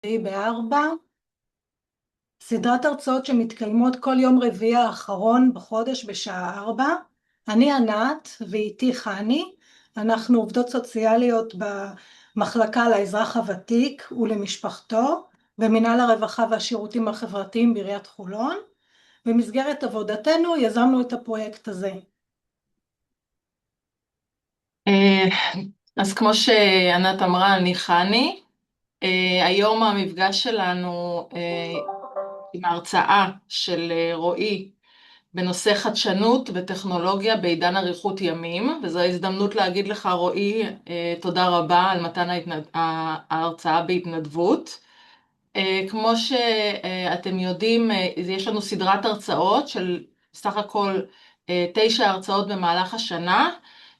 בארבע, סדרת הרצאות שמתקיימות כל יום רביעי האחרון בחודש בשעה 4. אני ענת ואיתי חני, אנחנו עובדות סוציאליות במחלקה לאזרח הוותיק ולמשפחתו במינהל הרווחה והשירותים החברתיים בעיריית חולון. במסגרת עבודתנו יזמנו את הפרויקט הזה. אז כמו שענת אמרה, אני חני. היום המפגש שלנו עם ההרצאה של רועי בנושא חדשנות וטכנולוגיה בעידן אריכות ימים, וזו ההזדמנות להגיד לך, רועי, תודה רבה על מתן ההרצאה בהתנדבות. כמו שאתם יודעים, יש לנו סדרת הרצאות של סך הכל 9 הרצאות במהלך השנה.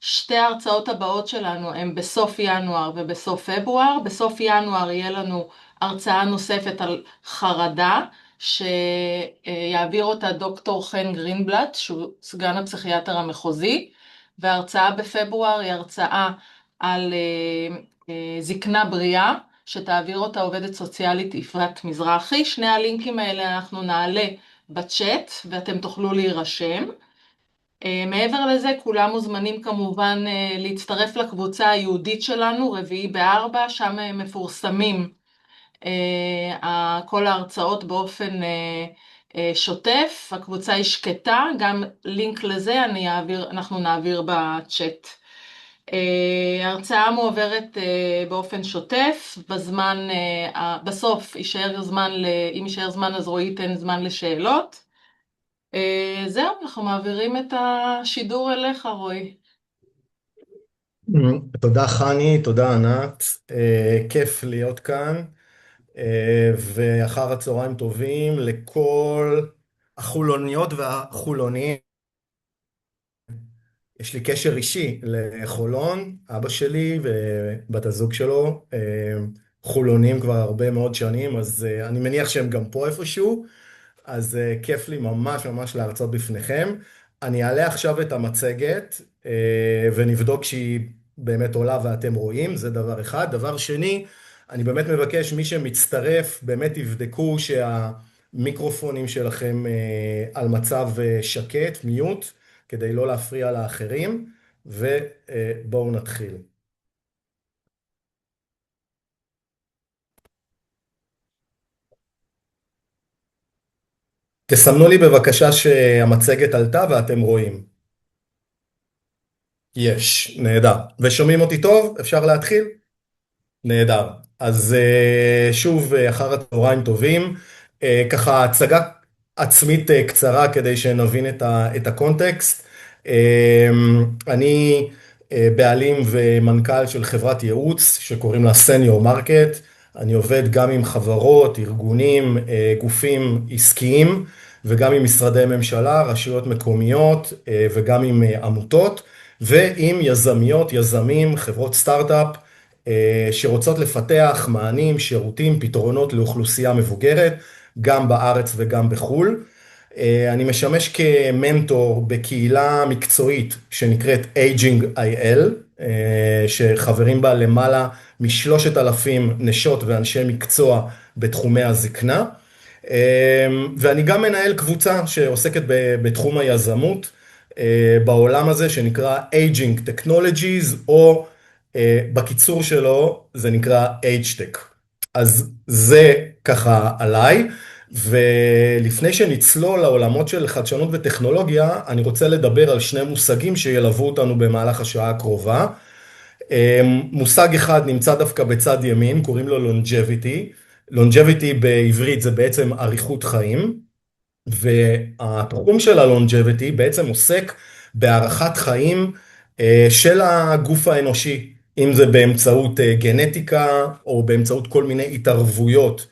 שתי ההרצאות הבאות שלנו הן בסוף ינואר ובסוף פברואר. בסוף ינואר יהיה לנו הרצאה נוספת על חרדה, שיעביר אותה דוקטור חן גרינבלט, שהוא סגן הפסיכיאטר המחוזי, וההרצאה בפברואר היא הרצאה על זקנה בריאה, שתעביר אותה עובדת סוציאלית יפעת מזרחי. שני הלינקים האלה אנחנו נעלה בצ'אט ואתם תוכלו להירשם. מעבר לזה, כולם מוזמנים כמובן להצטרף לקבוצה היהודית שלנו, רביעי ב-4, שם מפורסמים כל ההרצאות באופן שוטף. הקבוצה היא שקטה, גם לינק לזה אנחנו נעביר בצ'אט. ההרצאה מועברת באופן שוטף, בסוף יישאר זמן, אם יישאר זמן אז רועי ייתן זמן לשאלות. זהו, אנחנו מעבירים את השידור אליך, רועי. תודה חני, תודה ענת, כיף להיות כאן, ואחר הצהריים טובים לכל החולוניות והחולונים. יש לי קשר אישי לחולון, אבא שלי ובת הזוג שלו, חולונים כבר הרבה מאוד שנים, אז אני מניח שהם גם פה איפשהו, אז כיף לי ממש ממש להרצות בפניכם. אני אעלה עכשיו את המצגת ונבדוק שהיא באמת עולה ואתם רואים, זה דבר אחד. דבר שני, אני באמת מבקש מי שמצטרף, באמת תבדקו שהמיקרופונים שלכם על מצב שקט, מיוט, כדי לא להפריע לאחרים, ובואו נתחיל. תסמנו לי בבקשה שהמצגת עלתה ואתם רואים. יש, נהדר. ושומעים אותי טוב? אפשר להתחיל? נהדר. אז שוב, אחר הצהריים טובים. ככה הצגה עצמית קצרה כדי שנבין את הקונטקסט. אני בעלים ומנכ"ל של חברת ייעוץ שקוראים לה סניור מרקט. אני עובד גם עם חברות, ארגונים, גופים עסקיים, וגם עם משרדי ממשלה, רשויות מקומיות, וגם עם עמותות, ועם יזמיות, יזמים, חברות סטארט-אפ, שרוצות לפתח מענים, שירותים, פתרונות לאוכלוסייה מבוגרת, גם בארץ וגם בחו"ל. אני משמש כמנטור בקהילה מקצועית שנקראת Aging.il, שחברים בה למעלה מ3,000 נשות ואנשי מקצוע בתחומי הזקנה. ואני גם מנהל קבוצה שעוסקת בתחום היזמות בעולם הזה שנקרא Aging Technologies, או בקיצור שלו זה נקרא Age-Tech. אז זה ככה עליי, ולפני שנצלול לעולמות של חדשנות וטכנולוגיה, אני רוצה לדבר על שני מושגים שילוו אותנו במהלך השעה הקרובה. מושג אחד נמצא דווקא בצד ימין, קוראים לו longevity. longevity בעברית זה בעצם אריכות חיים, והתחום של ה-longevity בעצם עוסק בהארכת חיים של הגוף האנושי, אם זה באמצעות גנטיקה או באמצעות כל מיני התערבויות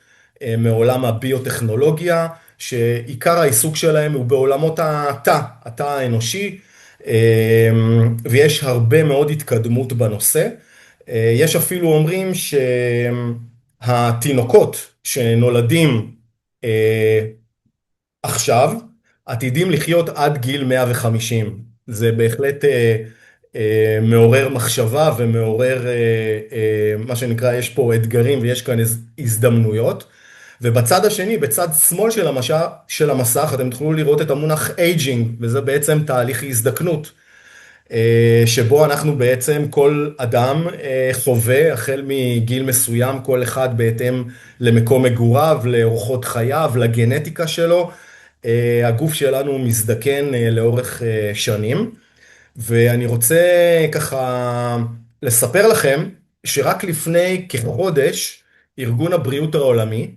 מעולם הביוטכנולוגיה, שעיקר העיסוק שלהם הוא בעולמות התא האנושי, ויש הרבה מאוד התקדמות בנושא. יש אפילו אומרים שהתינוקות שנולדים עכשיו עתידים לחיות עד גיל 150. זה בהחלט מעורר מחשבה ומעורר, מה שנקרא, יש פה אתגרים ויש כאן הזדמנויות. ובצד השני, בצד שמאל של המסך, אתם תוכלו לראות את המונח אייג'ינג, וזה בעצם תהליך הזדקנות, שבו אנחנו בעצם כל אדם חווה, החל מגיל מסוים, כל אחד בהתאם למקום מגוריו, לאורחות חייו, לגנטיקה שלו. הגוף שלנו מזדקן לאורך שנים, ואני רוצה ככה לספר לכם שרק לפני כחודש, ארגון הבריאות העולמי,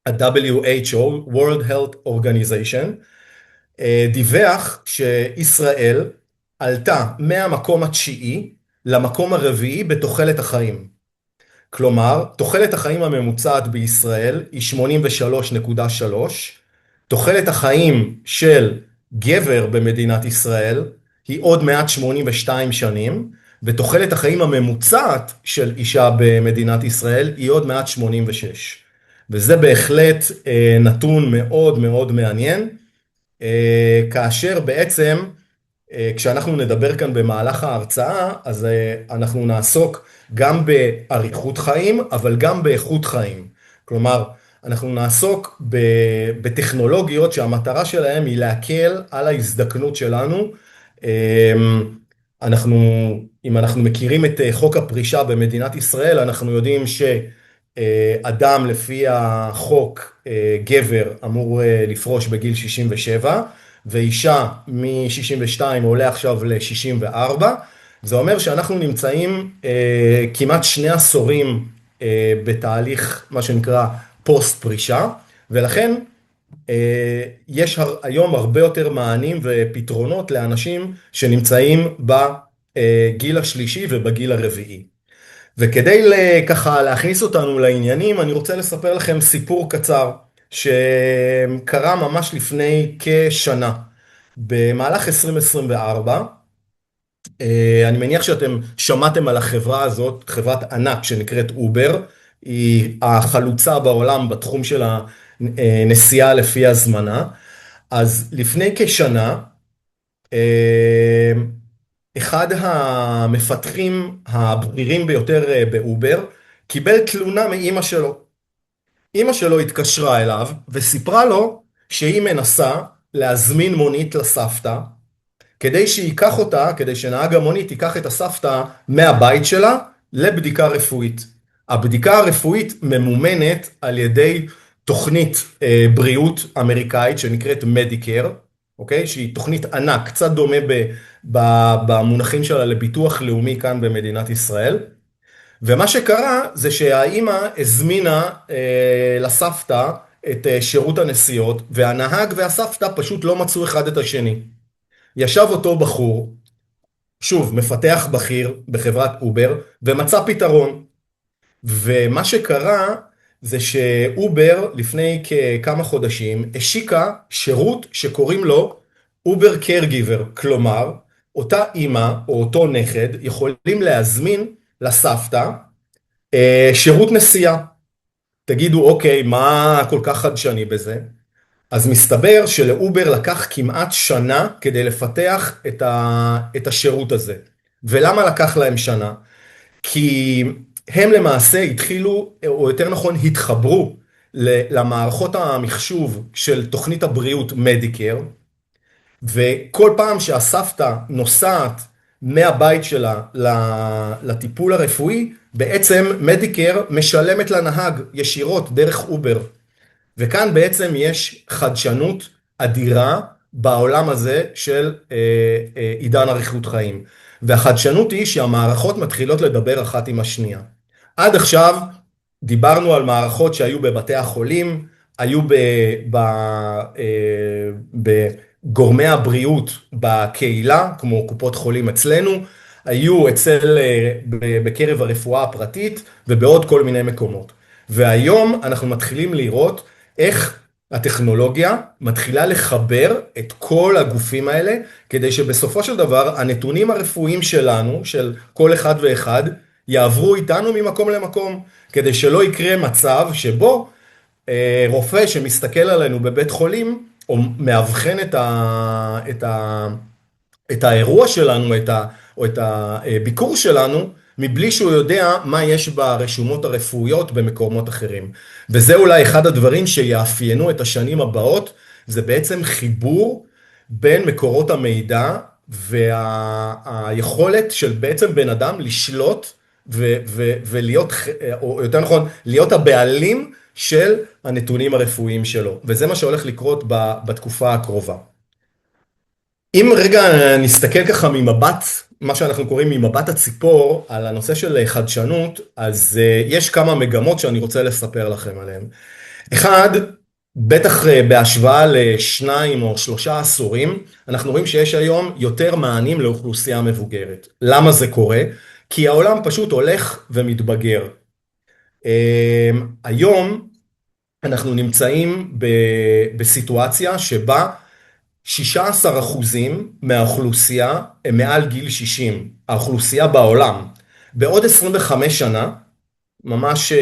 ה-WHO, World Health Organization, דיווח שישראל עלתה מהמקום התשיעי למקום הרביעי בתוחלת החיים. כלומר, תוחלת החיים הממוצעת בישראל היא 83.3, תוחלת החיים של גבר במדינת ישראל היא עוד מעט 82 שנים, ותוחלת החיים הממוצעת של אישה במדינת ישראל היא עוד מעט 86. וזה בהחלט נתון מאוד מאוד מעניין, כאשר בעצם כשאנחנו נדבר כאן במהלך ההרצאה, אז אנחנו נעסוק גם באריכות חיים, אבל גם באיכות חיים. כלומר, אנחנו נעסוק בטכנולוגיות שהמטרה שלהם היא להקל על ההזדקנות שלנו. אם אנחנו מכירים את חוק הפרישה במדינת ישראל, אנחנו יודעים שאדם לפי החוק, גבר אמור לפרוש בגיל 67, ואישה מ-62 עולה עכשיו ל-64. זה אומר שאנחנו נמצאים כמעט 2 עשורים בתהליך מה שנקרא פוסט פרישה, ולכן יש היום הרבה יותר מענים ופתרונות לאנשים שנמצאים בגיל השלישי ובגיל הרביעי. וכדי ככה להכניס אותנו לעניינים, אני רוצה לספר לכם סיפור קצר שקרה ממש לפני כשנה. במהלך 2024, אני מניח שאתם שמעתם על החברה הזאת, חברת ענק שנקראת אובר, היא החלוצה בעולם בתחום של הנסיעה לפי הזמנה. אז לפני כשנה, אחד המפתחים הבכירים ביותר באובר קיבל תלונה מאמא שלו. אמא שלו התקשרה אליו וסיפרה לו שהיא מנסה להזמין מונית לסבתא, כדי שייקח אותה, כדי שנהג המונית ייקח את הסבתא מהבית שלה לבדיקה רפואית. הבדיקה הרפואית ממומנת על ידי תוכנית בריאות אמריקאית שנקראת מדיקר, אוקיי? שהיא תוכנית ענק, קצת דומה במונחים שלה לביטוח לאומי כאן במדינת ישראל. ומה שקרה זה שהאימא הזמינה לסבתא את שירות הנסיעות, והנהג והסבתא פשוט לא מצאו אחד את השני. ישב אותו בחור, שוב, מפתח בכיר בחברת אובר, ומצא פתרון. ומה שקרה זה שאובר לפני כמה חודשים השיקה שירות שקוראים לו אובר קרגיבר, כלומר, אותה אימא או אותו נכד יכולים להזמין לסבתא שירות נסיעה. תגידו, אוקיי, מה כל כך חדשני בזה? אז מסתבר שלאובר לקח כמעט שנה כדי לפתח את השירות הזה. ולמה לקח להם שנה? כי הם למעשה התחילו, או יותר נכון התחברו למערכות המחשוב של תוכנית הבריאות מדיקר, וכל פעם שהסבתא נוסעת מהבית שלה לטיפול הרפואי, בעצם מדיקר משלמת לנהג ישירות דרך אובר. וכאן בעצם יש חדשנות אדירה בעולם הזה של עידן אריכות חיים. והחדשנות היא שהמערכות מתחילות לדבר אחת עם השנייה. עד עכשיו דיברנו על מערכות שהיו בבתי החולים, היו בגורמי הבריאות בקהילה, כמו קופות חולים אצלנו, היו בקרב הרפואה הפרטית ובעוד כל מיני מקומות. והיום אנחנו מתחילים לראות איך הטכנולוגיה מתחילה לחבר את כל הגופים האלה, כדי שבסופו של דבר הנתונים הרפואיים שלנו, של כל אחד ואחד, יעברו איתנו ממקום למקום, כדי שלא יקרה מצב שבו רופא שמסתכל עלינו בבית חולים, או מאבחן את האירוע שלנו, או את הביקור שלנו, מבלי שהוא יודע מה יש ברשומות הרפואיות במקומות אחרים. וזה אולי אחד הדברים שיאפיינו את השנים הבאות, זה בעצם חיבור בין מקורות המידע והיכולת של בעצם בן אדם לשלוט ולהיות, או יותר נכון, להיות הבעלים של הנתונים הרפואיים שלו. וזה מה שהולך לקרות בתקופה הקרובה. אם רגע נסתכל ככה ממבט, מה שאנחנו קוראים ממבט הציפור, על הנושא של חדשנות, אז יש כמה מגמות שאני רוצה לספר לכם עליהן. אחד, בטח בהשוואה לשניים או 3 עשורים, אנחנו רואים שיש היום יותר מענים לאוכלוסייה מבוגרת. למה זה קורה? כי העולם פשוט הולך ומתבגר. היום אנחנו נמצאים בסיטואציה שבה 16% מהאוכלוסייה הם מעל גיל 60, האוכלוסייה בעולם. בעוד 25 שנה, ממש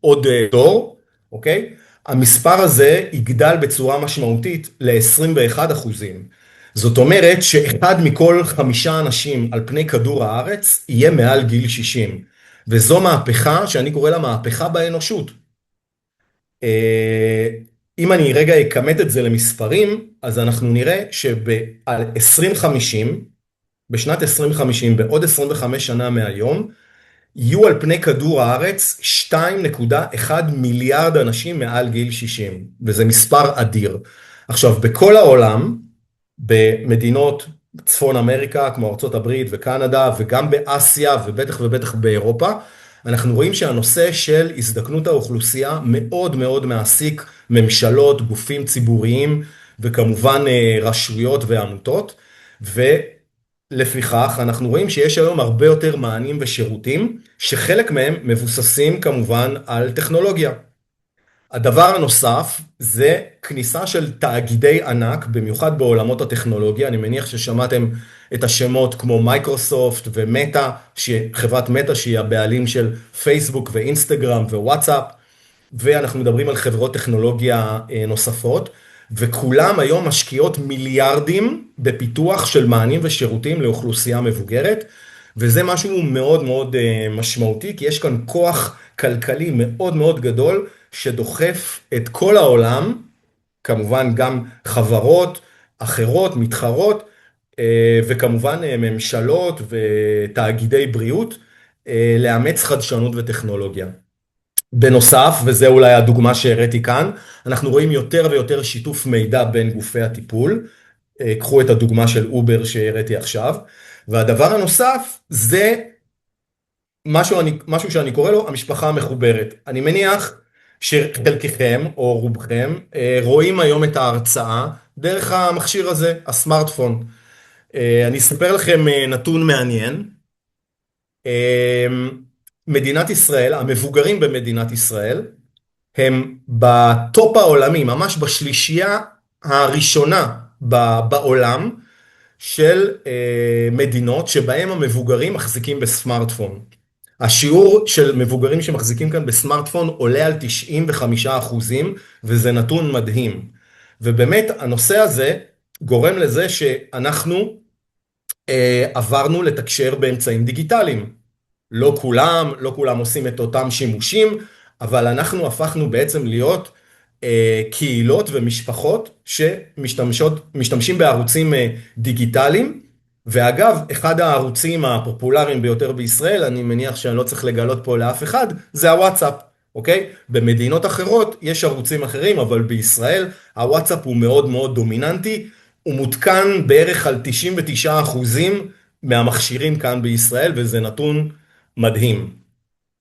עוד דור, אוקיי? המספר הזה יגדל בצורה משמעותית ל-21%. זאת אומרת שאחד מכל 5 אנשים על פני כדור הארץ יהיה מעל גיל 60. וזו מהפכה שאני קורא לה מהפכה באנושות. אם אני רגע אכמת את זה למספרים, אז אנחנו נראה בשנת 2050, בעוד 25 שנה מהיום, יהיו על פני כדור הארץ 2.1 מיליארד אנשים מעל גיל 60, וזה מספר אדיר. עכשיו, בכל העולם, במדינות צפון אמריקה, כמו ארצות הברית וקנדה, וגם באסיה, ובטח ובטח באירופה, אנחנו רואים שהנושא של הזדקנות האוכלוסייה מאוד מאוד מעסיק ממשלות, גופים ציבוריים, וכמובן רשויות ועמותות, ולפיכך אנחנו רואים שיש היום הרבה יותר מענים ושירותים, שחלק מהם מבוססים כמובן על טכנולוגיה. הדבר הנוסף זה כניסה של תאגידי ענק, במיוחד בעולמות הטכנולוגיה. אני מניח ששמעתם את השמות כמו מייקרוסופט ומטא, חברת מטא שהיא הבעלים של פייסבוק ואינסטגרם ווואטסאפ, ואנחנו מדברים על חברות טכנולוגיה נוספות, וכולם היום משקיעות מיליארדים בפיתוח של מענים ושירותים לאוכלוסייה מבוגרת, וזה משהו מאוד מאוד משמעותי, כי יש כאן כוח כלכלי מאוד מאוד גדול, שדוחף את כל העולם, כמובן גם חברות אחרות, מתחרות, וכמובן ממשלות ותאגידי בריאות, לאמץ חדשנות וטכנולוגיה. בנוסף, וזה אולי הדוגמה שהראיתי כאן, אנחנו רואים יותר ויותר שיתוף מידע בין גופי הטיפול, קחו את הדוגמה של אובר שהראיתי עכשיו, והדבר הנוסף זה משהו שאני קורא לו המשפחה המחוברת. אני מניח שחלקכם או רובכם רואים היום את ההרצאה דרך המכשיר הזה, הסמארטפון. אני אספר לכם נתון מעניין. מדינת ישראל, המבוגרים במדינת ישראל, הם בטופ העולמי, ממש בשלישייה הראשונה בעולם של מדינות שבהם המבוגרים מחזיקים בסמארטפון. השיעור של מבוגרים שמחזיקים כאן בסמארטפון עולה על 95%, וזה נתון מדהים. ובאמת הנושא הזה גורם לזה שאנחנו עברנו לתקשר באמצעים דיגיטליים. לא כולם עושים את אותם שימושים, אבל אנחנו בעצם להיות קהילות ומשפחות שמשתמשים בערוצים דיגיטליים, ואגב, אחד הערוצים הפופולריים ביותר בישראל, אני מניח שאני לא צריך לגלות פה לאף אחד, זה הוואטסאפ, אוקיי? במדינות אחרות יש ערוצים אחרים, אבל בישראל הוואטסאפ הוא מאוד מאוד דומיננטי, הוא מותקן בערך על 99% מהמכשירים כאן בישראל, וזה נתון מדהים.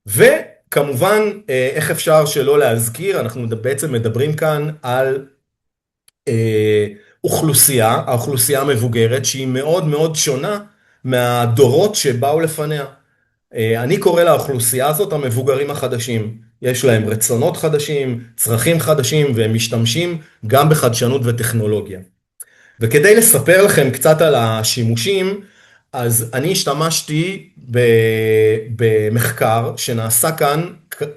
וכמובן, איך אפשר שלא להזכיר, אנחנו בעצם מדברים כאן על האוכלוסייה המבוגרת, שהיא מאוד מאוד שונה מהדורות שבאו לפניה. אני קורא לאוכלוסייה הזאת המבוגרים החדשים. יש להם רצונות חדשים, צרכים חדשים, והם משתמשים גם בחדשנות וטכנולוגיה. וכדי לספר לכם קצת על השימושים, אז אני השתמשתי במחקר שנעשה כאן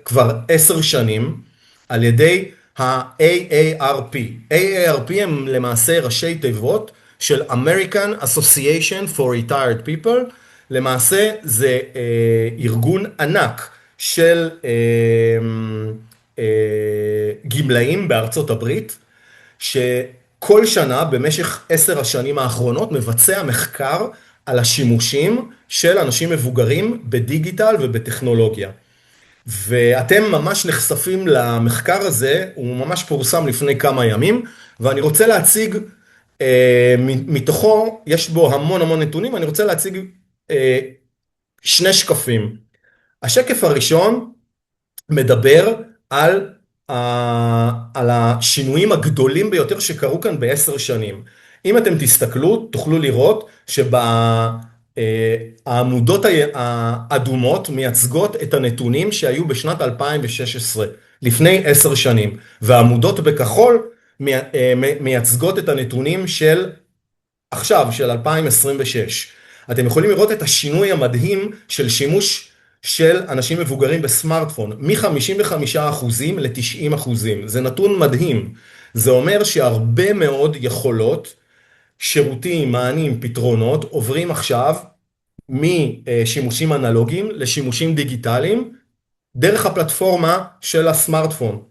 כבר 10 שנים על ידי ה-AARP. AARP הם למעשה ראשי תיבות של American Association for Retired People. למעשה זה ארגון ענק של גמלאים בארצות הברית, שכל שנה במשך 10 השנים האחרונות מבצע מחקר על השימושים של אנשים מבוגרים בדיגיטל ובטכנולוגיה. ואתם ממש נחשפים למחקר הזה, הוא ממש פורסם לפני כמה ימים, ואני רוצה להציג, מתוכו, יש בו המון המון נתונים, אני רוצה להציג 2 שקפים. השקף הראשון מדבר על השינויים הגדולים ביותר שקרו כאן ב10 שנים. אם אתם תסתכלו, תוכלו לראות העמודות האדומות מייצגות את הנתונים שהיו בשנת 2016, לפני 10 שנים, והעמודות בכחול מייצגות את הנתונים של עכשיו, של 2026. אתם יכולים לראות את השינוי המדהים של שימוש של אנשים מבוגרים בסמארטפון, מ-55% ל-90%. זה נתון מדהים. זה אומר שהרבה מאוד יכולות, שירותים, מענים, פתרונות, עוברים עכשיו משימושים אנלוגיים לשימושים דיגיטליים, דרך הפלטפורמה של הסמארטפון.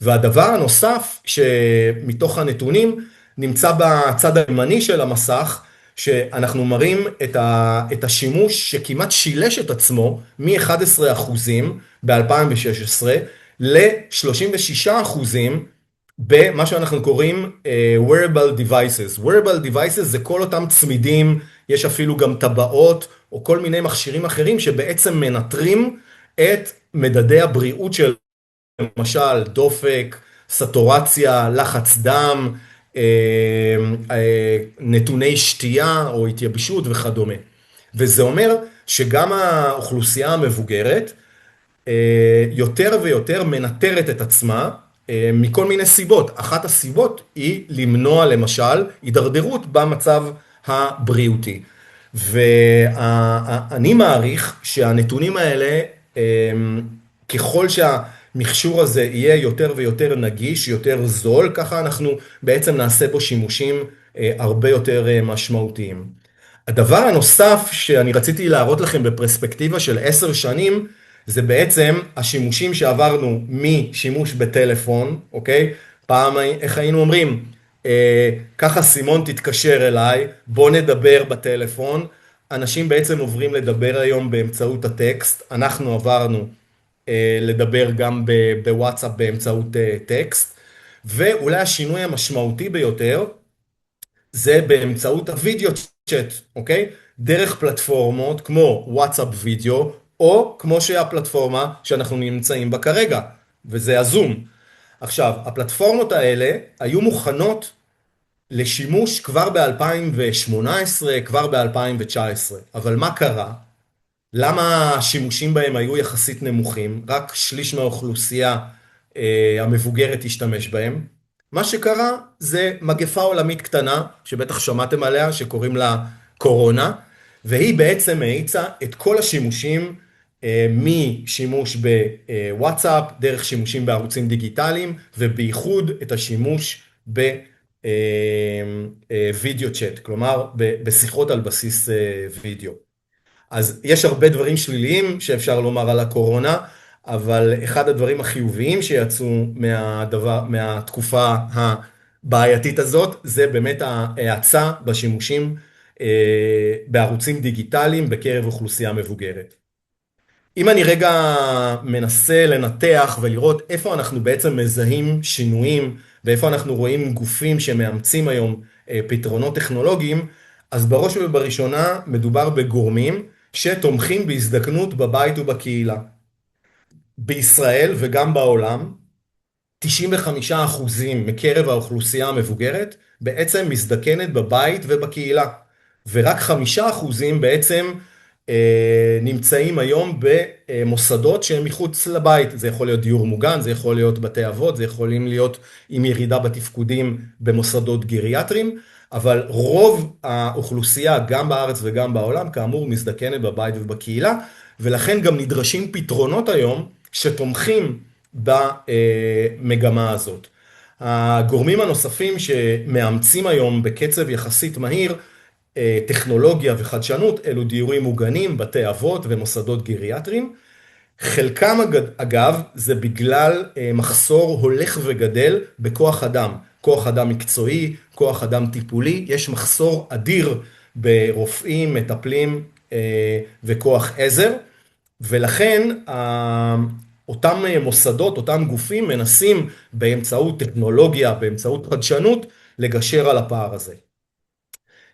והדבר הנוסף שמתוך הנתונים נמצא בצד הימני של המסך, שאנחנו מראים את השימוש שכמעט שילש את עצמו מ-11% ב-2016 ל-36% במה שאנחנו קוראים wearable devices. wearable devices זה כל אותם צמידים, יש אפילו גם טבעות או כל מיני מכשירים אחרים שבעצם מנטרים את מדדי הבריאות של, למשל דופק, סטורציה, לחץ דם, נתוני שתייה או התייבשות וכדומה. וזה אומר שגם האוכלוסייה המבוגרת יותר ויותר מנטרת את עצמה מכל מיני סיבות. אחת הסיבות היא למנוע למשל הידרדרות במצב הבריאותי. ואני מעריך שהנתונים האלה, ככל שהמכשור הזה יהיה יותר ויותר נגיש, יותר זול, ככה אנחנו בעצם נעשה בו שימושים הרבה יותר משמעותיים. הדבר הנוסף שאני רציתי להראות לכם בפרספקטיבה של 10 שנים, זה בעצם השימושים שעברנו משימוש בטלפון, אוקיי? פעם, איך היינו אומרים? ככה סימון תתקשר אליי, בוא נדבר בטלפון. אנשים בעצם עוברים לדבר היום באמצעות הטקסט, אנחנו עברנו לדבר גם בוואטסאפ באמצעות טקסט, ואולי השינוי המשמעותי ביותר, זה באמצעות הוידאו צ'אט, אוקיי? דרך פלטפורמות כמו וואטסאפ וידאו, או כמו שהפלטפורמה שאנחנו נמצאים בה כרגע, וזה הזום. עכשיו, הפלטפורמות האלה היו מוכנות לשימוש כבר ב-2018, כבר ב-2019. אבל מה קרה? למה השימושים בהם היו יחסית נמוכים? רק שליש מהאוכלוסייה המבוגרת השתמש בהם. מה שקרה זה מגפה עולמית קטנה, שבטח שמעתם עליה, שקוראים לה קורונה, והיא בעצם האיצה את כל השימושים משימוש בוואטסאפ, דרך שימושים בערוצים דיגיטליים, ובייחוד את השימוש בווידאו צ'אט, כלומר בשיחות על בסיס וידאו. אז יש הרבה דברים שליליים שאפשר לומר על הקורונה, אבל אחד הדברים החיוביים שיצאו מהתקופה הבעייתית הזאת, זה באמת ההאצה בשימושים בערוצים דיגיטליים בקרב אוכלוסייה מבוגרת. אם אני רגע מנסה לנתח ולראות איפה אנחנו בעצם מזהים שינויים, ואיפה אנחנו רואים גופים שמאמצים היום פתרונות טכנולוגיים, אז בראש ובראשונה מדובר בגורמים שתומכים בהזדקנות בבית ובקהילה. בישראל וגם בעולם, 95% מקרב האוכלוסייה המבוגרת בעצם מזדקנת בבית ובקהילה, ורק 5% בעצם נמצאים היום במוסדות שהם מחוץ לבית. זה יכול להיות דיור מוגן, זה יכול להיות בתי אבות, זה יכולים להיות עם ירידה בתפקודים במוסדות גריאטריים, אבל רוב האוכלוסייה גם בארץ וגם בעולם כאמור מזדקנת בבית ובקהילה, ולכן גם נדרשים פתרונות היום שתומכים במגמה הזאת. הגורמים הנוספים שמאמצים היום בקצב יחסית מהיר טכנולוגיה וחדשנות, אלו דיורים מוגנים, בתי אבות ומוסדות גריאטריים. חלקם אגב זה בגלל מחסור הולך וגדל בכוח אדם, כוח אדם מקצועי, כוח אדם טיפולי, יש מחסור אדיר ברופאים, מטפלים וכוח עזר, ולכן אותם מוסדות, אותם גופים מנסים באמצעות טכנולוגיה, באמצעות חדשנות, לגשר על הפער הזה.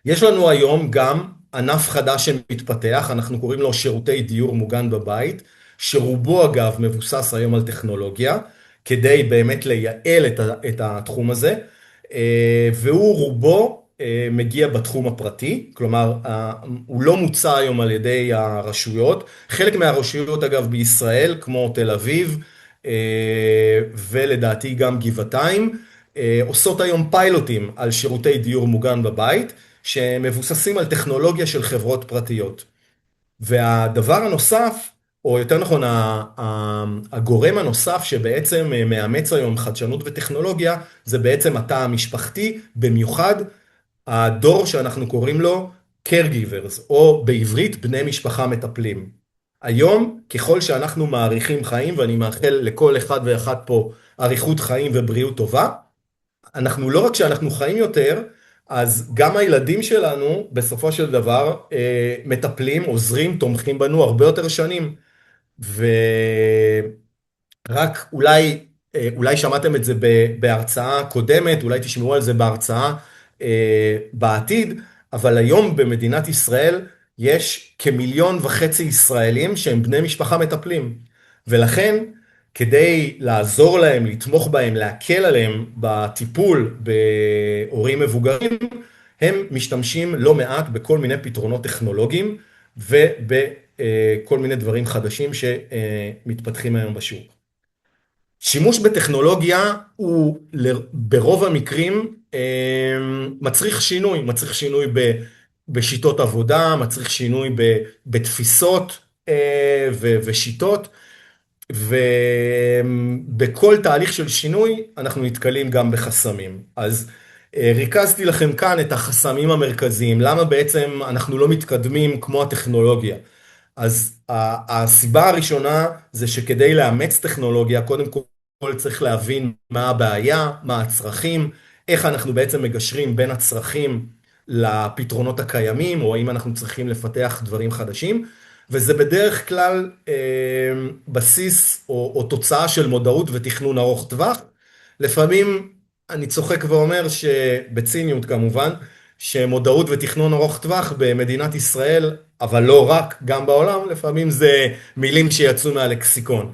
יש לנו היום גם ענף חדש שמתפתח, אנחנו קוראים לו שירותי דיור מוגן בבית, שרובו אגב מבוסס היום על טכנולוגיה, כדי באמת לייעל את התחום הזה, והוא רובו מגיע בתחום הפרטי, כלומר הוא לא מוצע היום על ידי הרשויות, חלק מהרשויות אגב בישראל, כמו תל אביב, ולדעתי גם גבעתיים, עושות היום פיילוטים על שירותי דיור מוגן בבית, שמבוססים על טכנולוגיה של חברות פרטיות. והדבר הנוסף, או יותר נכון, הגורם הנוסף שבעצם מאמץ היום חדשנות וטכנולוגיה, זה בעצם התא המשפחתי, במיוחד הדור שאנחנו קוראים לו caregivers, או בעברית בני משפחה מטפלים. היום, ככל שאנחנו מאריכים חיים, ואני מאחל לכל אחד ואחת פה אריכות חיים ובריאות טובה, אנחנו לא רק שאנחנו חיים יותר, אז גם הילדים שלנו בסופו של דבר מטפלים, עוזרים, תומכים בנו הרבה יותר שנים. ורק אולי שמעתם את זה בהרצאה קודמת, אולי תשמעו על זה בהרצאה בעתיד, אבל היום במדינת ישראל יש כ1.5 מיליון ישראלים שהם בני משפחה מטפלים. ולכן כדי לעזור להם, לתמוך בהם, להקל עליהם בטיפול בהורים מבוגרים, הם משתמשים לא מעט בכל מיני פתרונות טכנולוגיים ובכל מיני דברים חדשים שמתפתחים היום בשוק. שימוש בטכנולוגיה הוא ברוב המקרים מצריך שינוי בשיטות עבודה, מצריך שינוי בתפיסות ושיטות, ובכל תהליך של שינוי אנחנו נתקלים גם בחסמים. אז ריכזתי לכם כאן את החסמים המרכזיים, למה בעצם אנחנו לא מתקדמים כמו הטכנולוגיה. אז הסיבה הראשונה זה שכדי לאמץ טכנולוגיה, קודם כל צריך להבין מה הבעיה, מה הצרכים, איך אנחנו בעצם מגשרים בין הצרכים לפתרונות הקיימים, או האם אנחנו צריכים לפתח דברים חדשים, וזה בדרך כלל בסיס או תוצאה של מודעות ותכנון ארוך טווח. לפעמים אני צוחק ואומר שבציניות כמובן, שמודעות ותכנון ארוך טווח במדינת ישראל, אבל לא רק, גם בעולם, לפעמים זה מילים שיצאו מהלקסיקון.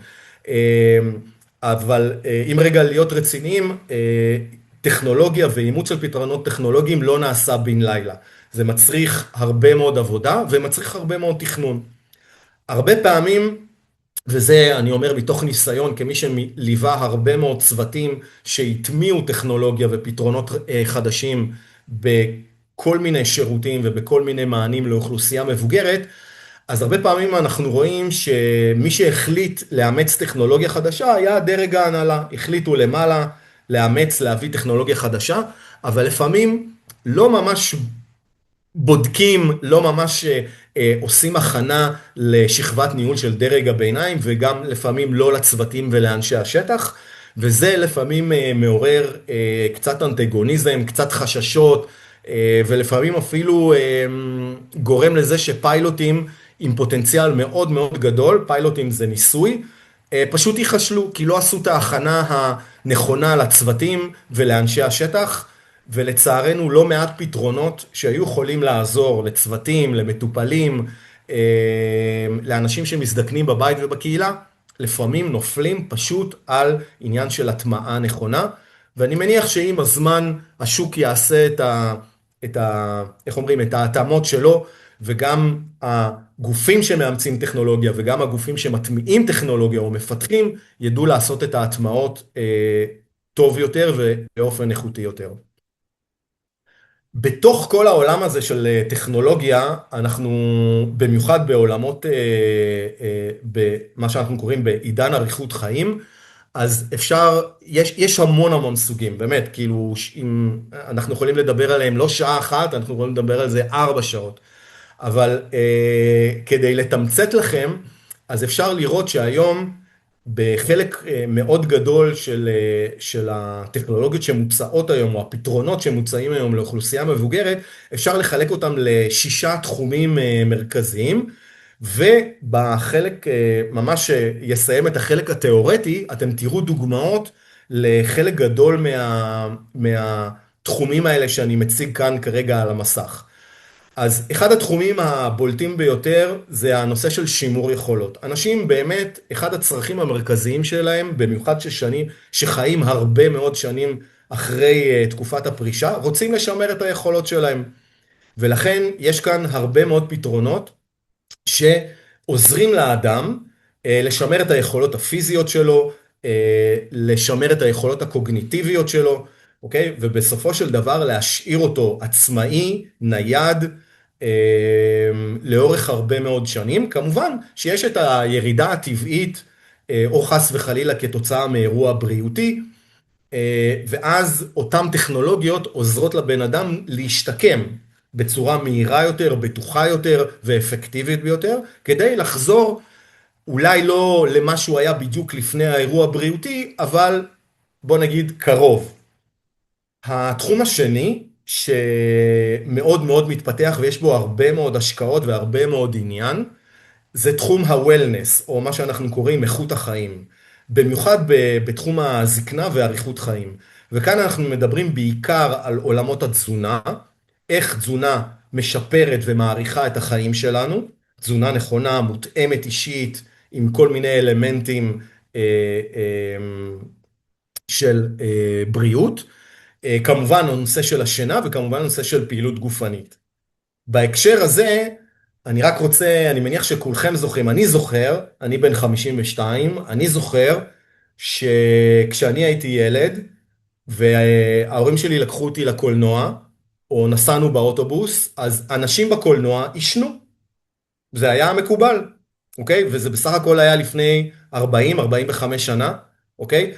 אבל אם רגע להיות רציניים, טכנולוגיה ואימוץ של פתרונות טכנולוגיים לא נעשה בן לילה. זה מצריך הרבה מאוד עבודה ומצריך הרבה מאוד תכנון. הרבה פעמים, וזה אני אומר מתוך ניסיון, כמי שליווה הרבה מאוד צוותים שהטמיעו טכנולוגיה ופתרונות חדשים בכל מיני שירותים ובכל מיני מענים לאוכלוסייה מבוגרת, אז הרבה פעמים אנחנו רואים שמי שהחליט לאמץ טכנולוגיה חדשה היה דרג ההנהלה, החליטו למעלה לאמץ, להביא טכנולוגיה חדשה, אבל לפעמים לא ממש בודקים, לא ממש עושים הכנה לשכבת ניהול של דרג הביניים, וגם לפעמים לא לצוותים ולאנשי השטח, וזה לפעמים מעורר קצת אנטגוניזם, קצת חששות, ולפעמים אפילו גורם לזה שפיילוטים עם פוטנציאל מאוד מאוד גדול, פיילוטים זה ניסוי, פשוט ייחשלו, כי לא עשו את ההכנה הנכונה לצוותים ולאנשי השטח, ולצערנו לא מעט פתרונות שהיו יכולים לעזור לצוותים, למטופלים, לאנשים שמזדקנים בבית ובקהילה, לפעמים נופלים פשוט על עניין של הטמעה נכונה, ואני מניח שעם הזמן השוק יעשה איך אומרים, את ההתאמות שלו, וגם הגופים שמאמצים טכנולוגיה וגם הגופים שמטמיעים טכנולוגיה או מפתחים, ידעו לעשות את ההטמעות טוב יותר ובאופן איכותי יותר. בתוך כל העולם הזה של טכנולוגיה, אנחנו במיוחד בעולמות, במה שאנחנו קוראים בעידן אריכות חיים, אז אפשר, יש המון המון סוגים, באמת, כאילו, אם אנחנו יכולים לדבר עליהם לא שעה אחת, אנחנו יכולים לדבר על זה 4 שעות. אבל כדי לתמצת לכם, אז אפשר לראות שהיום, בחלק מאוד גדול של הטכנולוגיות שמוצעות היום, או הפתרונות שמוצאים היום לאוכלוסייה מבוגרת, אפשר לחלק אותם ל6 תחומים מרכזיים, ובחלק, ממש יסיים את החלק התיאורטי, אתם תראו דוגמאות לחלק גדול מהתחומים האלה שאני מציג כאן כרגע על המסך. אז אחד התחומים הבולטים ביותר זה הנושא של שימור יכולות. אנשים באמת, אחד הצרכים המרכזיים שלהם, במיוחד שחיים הרבה מאוד שנים אחרי תקופת הפרישה, רוצים לשמר את היכולות שלהם. ולכן יש כאן הרבה מאוד פתרונות שעוזרים לאדם לשמר את היכולות הפיזיות שלו, לשמר את היכולות הקוגניטיביות שלו, אוקיי? ובסופו של דבר להשאיר אותו עצמאי, נייד, לאורך הרבה מאוד שנים. כמובן שיש את הירידה הטבעית, או חס וחלילה כתוצאה מאירוע בריאותי, ואז אותן טכנולוגיות עוזרות לבן אדם להשתקם בצורה מהירה יותר, בטוחה יותר ואפקטיבית ביותר, כדי לחזור אולי לא למה שהוא היה בדיוק לפני האירוע הבריאותי, אבל בוא נגיד קרוב. התחום השני שמאוד מאוד מתפתח ויש בו הרבה מאוד השקעות והרבה מאוד עניין, זה תחום ה-wellness, או מה שאנחנו קוראים איכות החיים. במיוחד בתחום הזקנה ואריכות חיים. וכאן אנחנו מדברים בעיקר על עולמות התזונה, איך תזונה משפרת ומעריכה את החיים שלנו, תזונה נכונה, מותאמת אישית, עם כל מיני אלמנטים של בריאות. כמובן הנושא של השינה וכמובן הנושא של פעילות גופנית. בהקשר הזה, אני מניח שכולכם זוכרים, אני זוכר, אני בן 52, אני זוכר שכשאני הייתי ילד, וההורים שלי לקחו אותי לקולנוע, או נסענו באוטובוס, אז אנשים בקולנוע ישנו. זה היה מקובל, אוקיי? וזה בסך הכל היה לפני 40-45 שנה, אוקיי?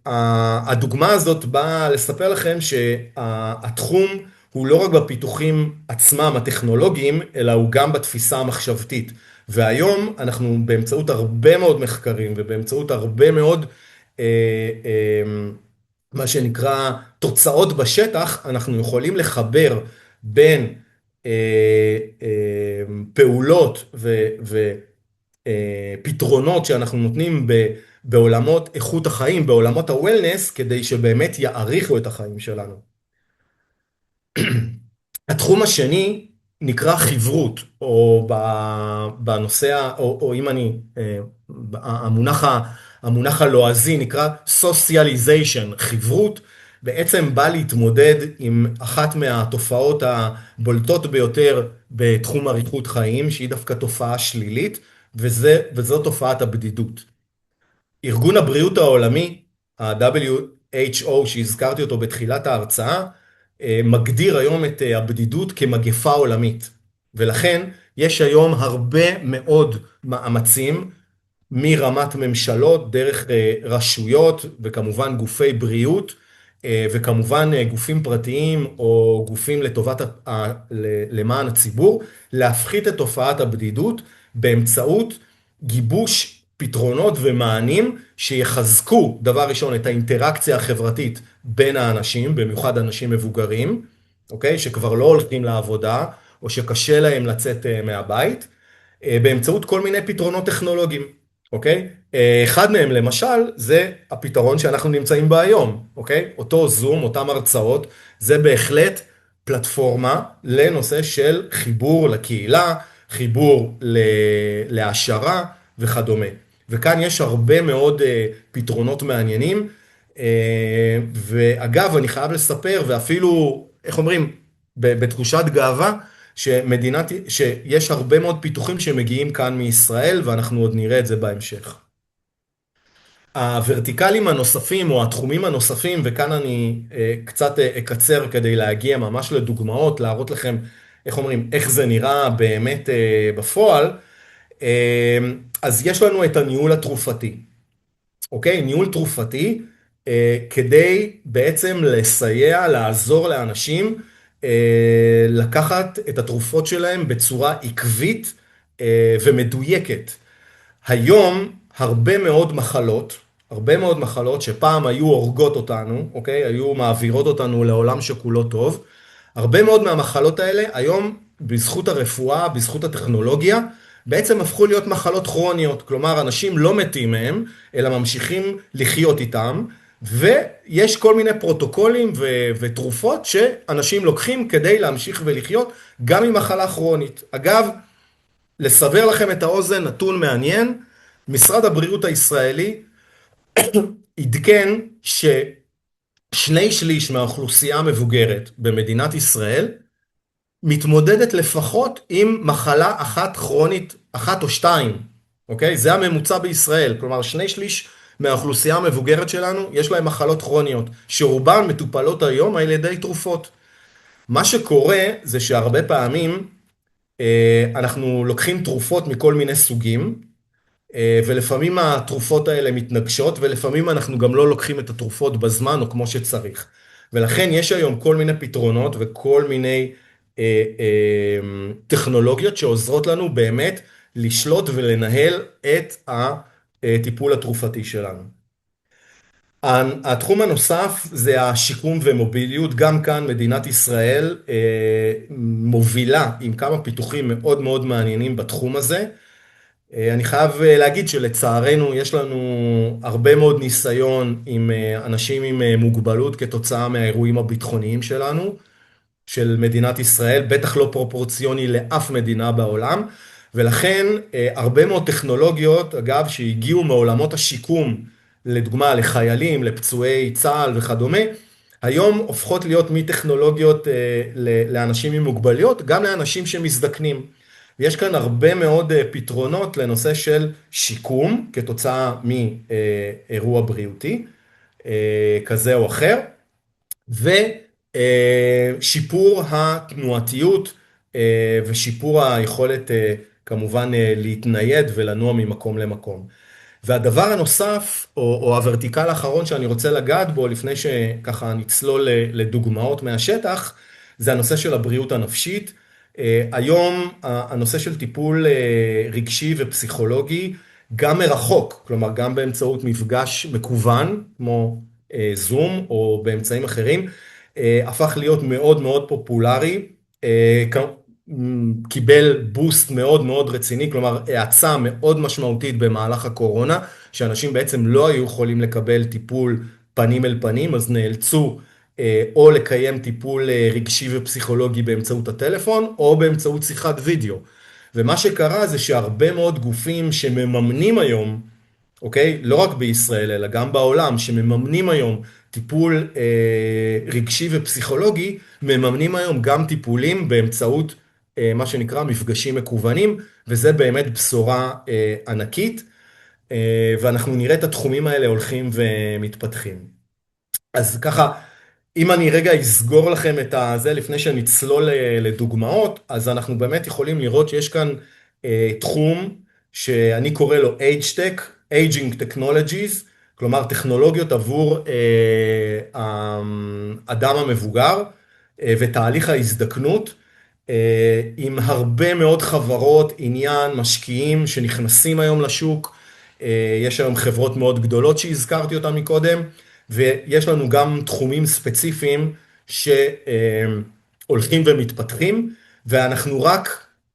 הדוגמה הזאת באה לספר לכם שהתחום הוא לא רק בפיתוחים עצמם הטכנולוגיים, אלא הוא גם בתפיסה המחשבתית. והיום אנחנו באמצעות הרבה מאוד מחקרים ובאמצעות הרבה מאוד מה שנקרא תוצאות בשטח, אנחנו יכולים לחבר בין פעולות ופתרונות שאנחנו נותנים בעולמות איכות החיים, בעולמות ה-wellness, כדי שבאמת יעריכו את החיים שלנו. התחום השני נקרא חברות, או בנושא, או אם המונח הלועזי נקרא socialization, חברות, בעצם בא להתמודד עם אחת מהתופעות הבולטות ביותר בתחום אריכות חיים, שהיא דווקא תופעה שלילית, וזו תופעת הבדידות. ארגון הבריאות העולמי, ה-WHO, שהזכרתי אותו בתחילת ההרצאה, מגדיר היום את הבדידות כמגפה עולמית. ולכן יש היום הרבה מאוד מאמצים, מרמת ממשלות, דרך רשויות, וכמובן גופי בריאות, וכמובן גופים פרטיים או גופים למען הציבור, להפחית את תופעת הבדידות באמצעות גיבוש פתרונות ומענים שיחזקו, דבר ראשון, את האינטראקציה החברתית בין האנשים, במיוחד אנשים מבוגרים, אוקיי? שכבר לא הולכים לעבודה, או שקשה להם לצאת מהבית, באמצעות כל מיני פתרונות טכנולוגיים, אוקיי? אחד מהם למשל זה הפתרון שאנחנו נמצאים בה היום, אוקיי? אותו זום, אותם הרצאות, זה בהחלט פלטפורמה לנושא של חיבור לקהילה, חיבור להעשרה וכדומה. וכאן יש הרבה מאוד פתרונות מעניינים, ואגב אני חייב לספר ואפילו, איך אומרים, בתחושת גאווה, שיש הרבה מאוד פיתוחים שמגיעים כאן מישראל, ואנחנו עוד נראה את זה בהמשך. הוורטיקלים הנוספים או התחומים הנוספים, וכאן אני קצת אקצר כדי להגיע ממש לדוגמאות, להראות לכם, איך אומרים, איך זה נראה באמת בפועל, אז יש לנו את הניהול התרופתי, אוקיי? ניהול תרופתי, כדי בעצם לסייע, לעזור לאנשים, לקחת את התרופות שלהם בצורה עקבית ומדויקת. היום הרבה מאוד מחלות שפעם היו הורגות אותנו, אוקיי? היו מעבירות אותנו לעולם שכולו טוב. הרבה מאוד מהמחלות האלה היום בזכות הרפואה, בזכות הטכנולוגיה, בעצם הפכו להיות מחלות כרוניות. כלומר, אנשים לא מתים מהם, אלא ממשיכים לחיות איתם, ויש כל מיני פרוטוקולים ותרופות שאנשים לוקחים כדי להמשיך ולחיות גם עם מחלה כרונית. אגב, לסבר לכם את האוזן, נתון מעניין, משרד הבריאות הישראלי עדכן ששני שליש מהאוכלוסייה המבוגרת במדינת ישראל מתמודדת לפחות עם מחלה אחת כרונית, אחת או שתיים, אוקיי? זה הממוצע בישראל, כלומר שני שליש מהאוכלוסייה המבוגרת שלנו יש להם מחלות כרוניות, שרובן מטופלות היום על ידי תרופות. מה שקורה זה שהרבה פעמים אנחנו לוקחים תרופות מכל מיני סוגים, ולפעמים התרופות האלה מתנגשות, ולפעמים אנחנו גם לא לוקחים את התרופות בזמן או כמו שצריך. ולכן יש היום כל מיני פתרונות וכל מיני טכנולוגיות שעוזרות לנו באמת לשלוט ולנהל את הטיפול התרופתי שלנו. התחום הנוסף זה השיקום ומוביליות, גם כאן מדינת ישראל מובילה עם כמה פיתוחים מאוד מאוד מעניינים בתחום הזה. אני חייב להגיד שלצערנו יש לנו הרבה מאוד ניסיון עם אנשים עם מוגבלות כתוצאה מהאירועים הביטחוניים שלנו, של מדינת ישראל, בטח לא פרופורציוני לאף מדינה בעולם, ולכן הרבה מאוד טכנולוגיות, אגב, שהגיעו מעולמות השיקום, לדוגמה לחיילים, לפצועי צה"ל וכדומה, היום הופכות להיות מטכנולוגיות לאנשים עם מוגבלויות, גם לאנשים שמזדקנים. ויש כאן הרבה מאוד פתרונות לנושא של שיקום, כתוצאה מאירוע בריאותי, כזה או אחר, ושיפור התנועתיות, ושיפור היכולת כמובן להתנייד ולנוע ממקום למקום. והדבר הנוסף, או הוורטיקל האחרון שאני רוצה לגעת בו, לפני שככה נצלול לדוגמאות מהשטח, זה הנושא של הבריאות הנפשית. היום הנושא של טיפול רגשי ופסיכולוגי, גם מרחוק, כלומר גם באמצעות מפגש מקוון, כמו זום או באמצעים אחרים, הפך להיות מאוד מאוד פופולרי, קיבל בוסט מאוד מאוד רציני, כלומר האצה מאוד משמעותית במהלך הקורונה, שאנשים בעצם לא היו יכולים לקבל טיפול פנים אל פנים, אז נאלצו או לקיים טיפול רגשי ופסיכולוגי באמצעות הטלפון, או באמצעות שיחת וידאו. ומה שקרה זה שהרבה מאוד גופים שמממנים היום, אוקיי? לא רק בישראל, אלא גם בעולם, שמממנים היום טיפול רגשי ופסיכולוגי, מממנים היום גם טיפולים באמצעות מה שנקרא מפגשים מקוונים, וזה באמת בשורה ענקית, ואנחנו נראה את התחומים האלה הולכים ומתפתחים. אז ככה, אם אני רגע אסגור לכם את זה לפני שנצלול לדוגמאות, אז אנחנו באמת יכולים לראות שיש כאן תחום שאני קורא לו Age-Tech, Aging Technologies, כלומר טכנולוגיות עבור האדם המבוגר ותהליך ההזדקנות, עם הרבה מאוד חברות, עניין, משקיעים שנכנסים היום לשוק, יש היום חברות מאוד גדולות שהזכרתי אותן מקודם, ויש לנו גם תחומים ספציפיים שהולכים ומתפתחים, ואנחנו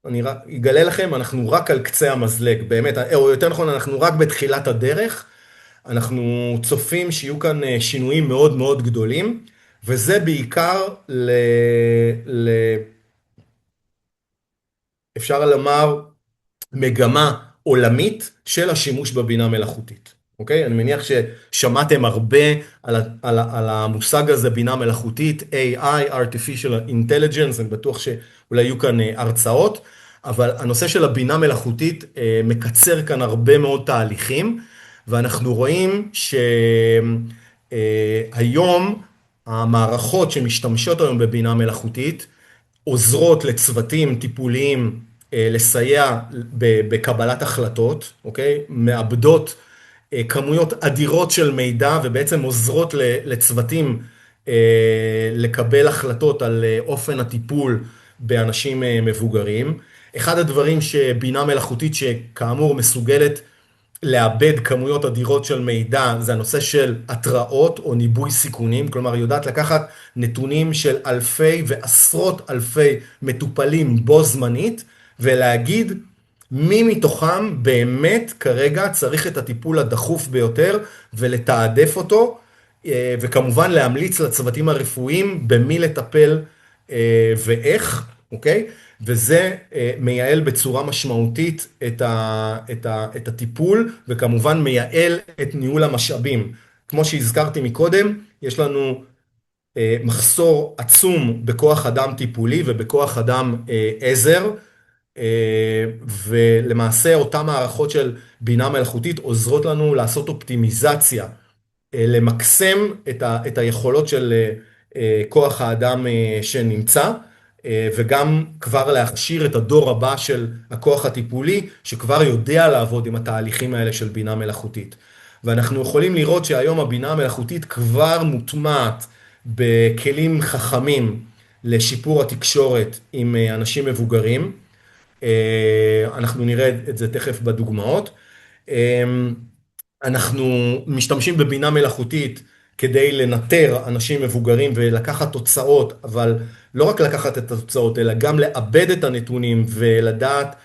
אני אגלה לכם, אנחנו רק על קצה המזלג, באמת, או יותר נכון, אנחנו רק בתחילת הדרך, אנחנו צופים שיהיו כאן שינויים מאוד מאוד גדולים, וזה בעיקר אפשר לומר, מגמה עולמית של השימוש בבינה מלאכותית. אוקיי? אני מניח ששמעתם הרבה על המושג הזה, בינה מלאכותית, AI, Artificial Intelligence, אני בטוח שאולי יהיו כאן הרצאות, אבל הנושא של הבינה מלאכותית מקצר כאן הרבה מאוד תהליכים, ואנחנו רואים שהיום המערכות שמשתמשות היום בבינה מלאכותית, עוזרות לצוותים טיפוליים לסייע בקבלת החלטות, אוקיי? מאבדות כמויות אדירות של מידע ובעצם עוזרות לצוותים לקבל החלטות על אופן הטיפול באנשים מבוגרים. אחד הדברים שבינה מלאכותית שכאמור מסוגלת לאבד כמויות אדירות של מידע זה הנושא של התראות או ניבוי סיכונים, כלומר היא יודעת לקחת נתונים של אלפי ועשרות אלפי מטופלים בו זמנית ולהגיד מי מתוכם באמת כרגע צריך את הטיפול הדחוף ביותר ולתעדף אותו, וכמובן להמליץ לצוותים הרפואיים במי לטפל ואיך, אוקיי? וזה מייעל בצורה משמעותית את הטיפול, וכמובן מייעל את ניהול המשאבים. כמו שהזכרתי מקודם, יש לנו מחסור עצום בכוח אדם טיפולי ובכוח אדם עזר, ולמעשה אותן מערכות של בינה מלאכותית עוזרות לנו לעשות אופטימיזציה, למקסם את היכולות של כוח האדם שנמצא, וגם כבר להכשיר את הדור הבא של הכוח הטיפולי, שכבר יודע לעבוד עם התהליכים האלה של בינה מלאכותית. ואנחנו יכולים לראות שהיום הבינה המלאכותית כבר מוטמעת בכלים חכמים לשיפור התקשורת עם אנשים מבוגרים. אנחנו נראה את זה תכף בדוגמאות. אנחנו משתמשים בבינה מלאכותית כדי לנטר אנשים מבוגרים ולקחת תוצאות, אבל לא רק לקחת את התוצאות, אלא גם לאבד את הנתונים ולדעת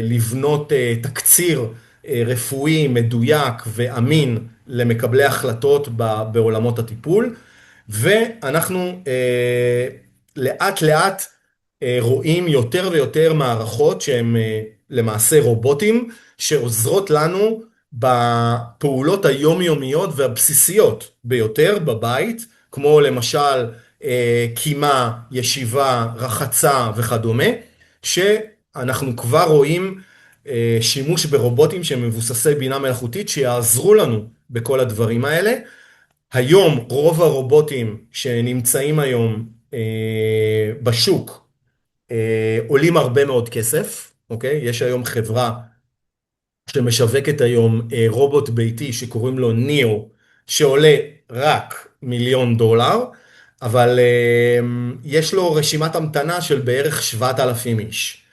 לבנות תקציר רפואי מדויק ואמין למקבלי החלטות בעולמות הטיפול. ואנחנו לאט לאט רואים יותר ויותר מערכות שהן למעשה רובוטים, שעוזרות לנו בפעולות היומיומיות והבסיסיות ביותר בבית, כמו למשל קימה, ישיבה, רחצה וכדומה, שאנחנו כבר רואים שימוש ברובוטים שמבוססי בינה מלאכותית שיעזרו לנו בכל הדברים האלה. היום רוב הרובוטים שנמצאים היום בשוק עולים הרבה מאוד כסף, אוקיי? יש היום חברה שמשווקת היום רובוט ביתי שקוראים לו ניאו, שעולה רק $1,000,000, אבל יש לו רשימת המתנה של בערך 7,000 איש.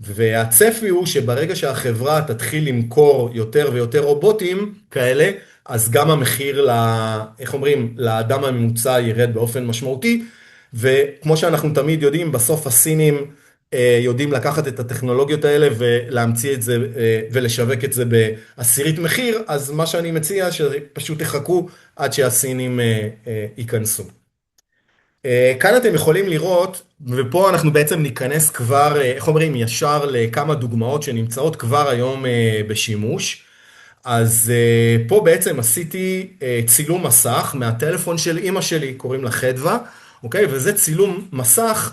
והצפי הוא שברגע שהחברה תתחיל למכור יותר ויותר רובוטים כאלה, אז גם המחיר איך אומרים, לאדם הממוצע ירד באופן משמעותי, וכמו שאנחנו תמיד יודעים, בסוף הסינים יודעים לקחת את הטכנולוגיות האלה ולהמציא את זה ולשווק את זה בעשירית מחיר, אז מה שאני מציע שפשוט תחכו עד שהסינים ייכנסו. כאן אתם יכולים לראות, ופה אנחנו בעצם ניכנס כבר, איך אומרים, ישר לכמה דוגמאות שנמצאות כבר היום בשימוש. אז פה בעצם עשיתי צילום מסך מהטלפון של אמא שלי, קוראים לה חדווה, אוקיי? וזה צילום מסך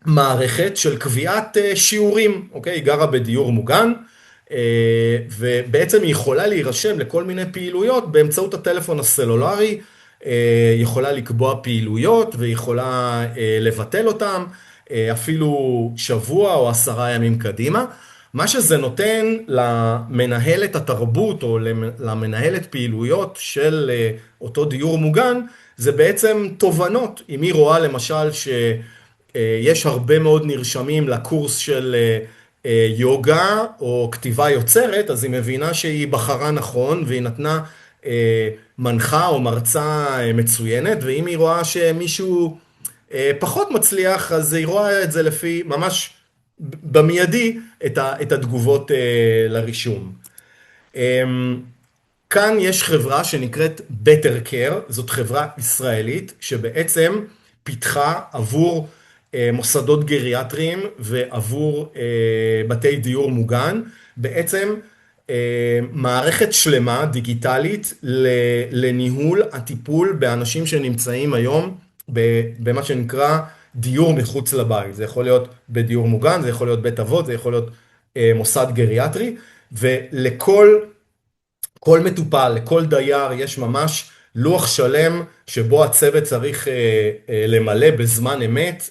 ממערכת של קביעת שיעורים, אוקיי? היא גרה בדיור מוגן, ובעצם היא יכולה להירשם לכל מיני פעילויות באמצעות הטלפון הסלולרי, יכולה לקבוע פעילויות ויכולה לבטל אותם, אפילו שבוע או 10 ימים קדימה. מה שזה נותן למנהלת התרבות או למנהלת פעילויות של אותו דיור מוגן, זה בעצם תובנות. אם היא רואה למשל שיש הרבה מאוד נרשמים לקורס של יוגה או כתיבה יוצרת, אז היא מבינה שהיא בחרה נכון והיא נתנה מנחה או מרצה מצוינת, ואם היא רואה שמישהו פחות מצליח, אז היא רואה את זה לפי ממש במיידי את התגובות לרישום. כאן יש חברה שנקראת Better Care, זאת חברה ישראלית שבעצם פיתחה עבור מוסדות גריאטריים ועבור בתי דיור מוגן, בעצם מערכת שלמה דיגיטלית לניהול הטיפול באנשים שנמצאים היום במה שנקרא דיור מחוץ לבית. זה יכול להיות בדיור מוגן, זה יכול להיות בית אבות, זה יכול להיות מוסד גריאטרי, ולכל מטופל, לכל דייר יש ממש לוח שלם שבו הצוות צריך למלא בזמן אמת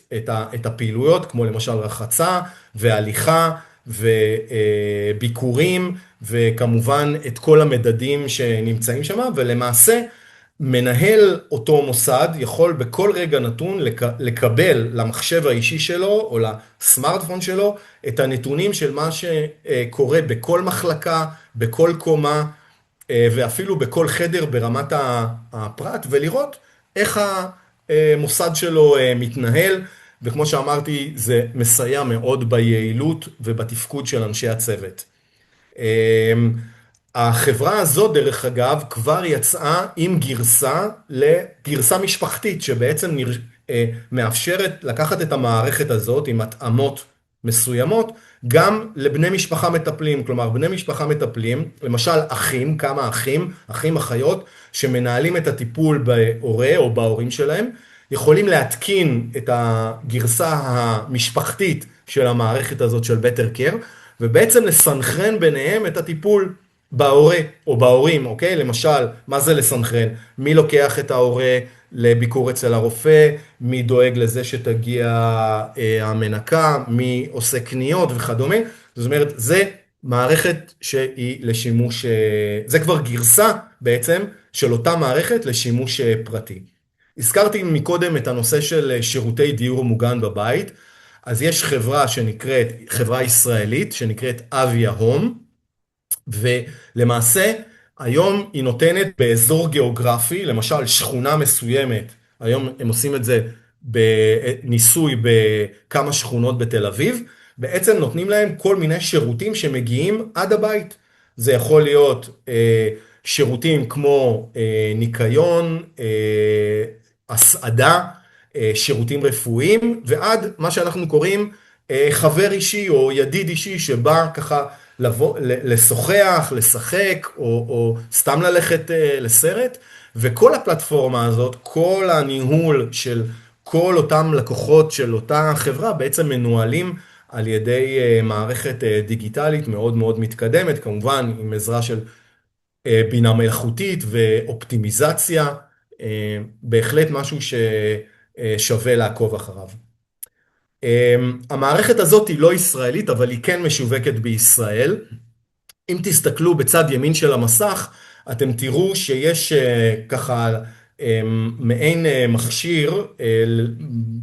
את הפעילויות, כמו למשל רחצה והליכה וביקורים וכמובן את כל המדדים שנמצאים שם, ולמעשה מנהל אותו מוסד יכול בכל רגע נתון לקבל למחשב האישי שלו או לסמארטפון שלו את הנתונים של מה שקורה בכל מחלקה, בכל קומה ואפילו בכל חדר ברמת הפרט, ולראות איך המוסד שלו מתנהל, וכמו שאמרתי זה מסייע מאוד ביעילות ובתפקוד של אנשי הצוות. החברה הזאת דרך אגב כבר יצאה עם גרסה משפחתית שבעצם מאפשרת לקחת את המערכת הזאת עם התאמות מסוימות גם לבני משפחה מטפלים, כלומר בני משפחה מטפלים, למשל אחים, כמה אחים אחיות שמנהלים את הטיפול בהורה או בהורים שלהם, יכולים להתקין את הגרסה המשפחתית של המערכת הזאת של Better Care, ובעצם לסנכרן ביניהם את הטיפול בהורה או בהורים, אוקיי? למשל, מה זה לסנכרן? מי לוקח את ההורה לביקור אצל הרופא, מי דואג לזה שתגיע המנקה, מי עושה קניות וכדומה. זאת אומרת, זה מערכת שהיא לשימוש, זה כבר גרסה בעצם של אותה מערכת לשימוש פרטי. הזכרתי מקודם את הנושא של שירותי דיור מוגן בבית, אז יש חברה ישראלית שנקראת אביה הום, ולמעשה היום היא נותנת באזור גיאוגרפי, למשל שכונה מסוימת, היום הם עושים את זה בניסוי בכמה שכונות בתל אביב, בעצם נותנים להם כל מיני שירותים שמגיעים עד הבית. זה יכול להיות שירותים כמו ניקיון, הסעדה, שירותים רפואיים, ועד מה שאנחנו קוראים חבר אישי או ידיד אישי שבא ככה לבוא, לשוחח, לשחק, או סתם ללכת לסרט, וכל הפלטפורמה הזאת, כל הניהול של כל אותם לקוחות של אותה חברה, בעצם מנוהלים על ידי מערכת דיגיטלית מאוד מאוד מתקדמת, כמובן עם עזרה של בינה מלאכותית ואופטימיזציה, בהחלט משהו ששווה לעקוב אחריו. המערכת הזאת היא לא ישראלית, אבל היא כן משווקת בישראל. אם תסתכלו בצד ימין של המסך, אתם תראו שיש ככה מעין מכשיר,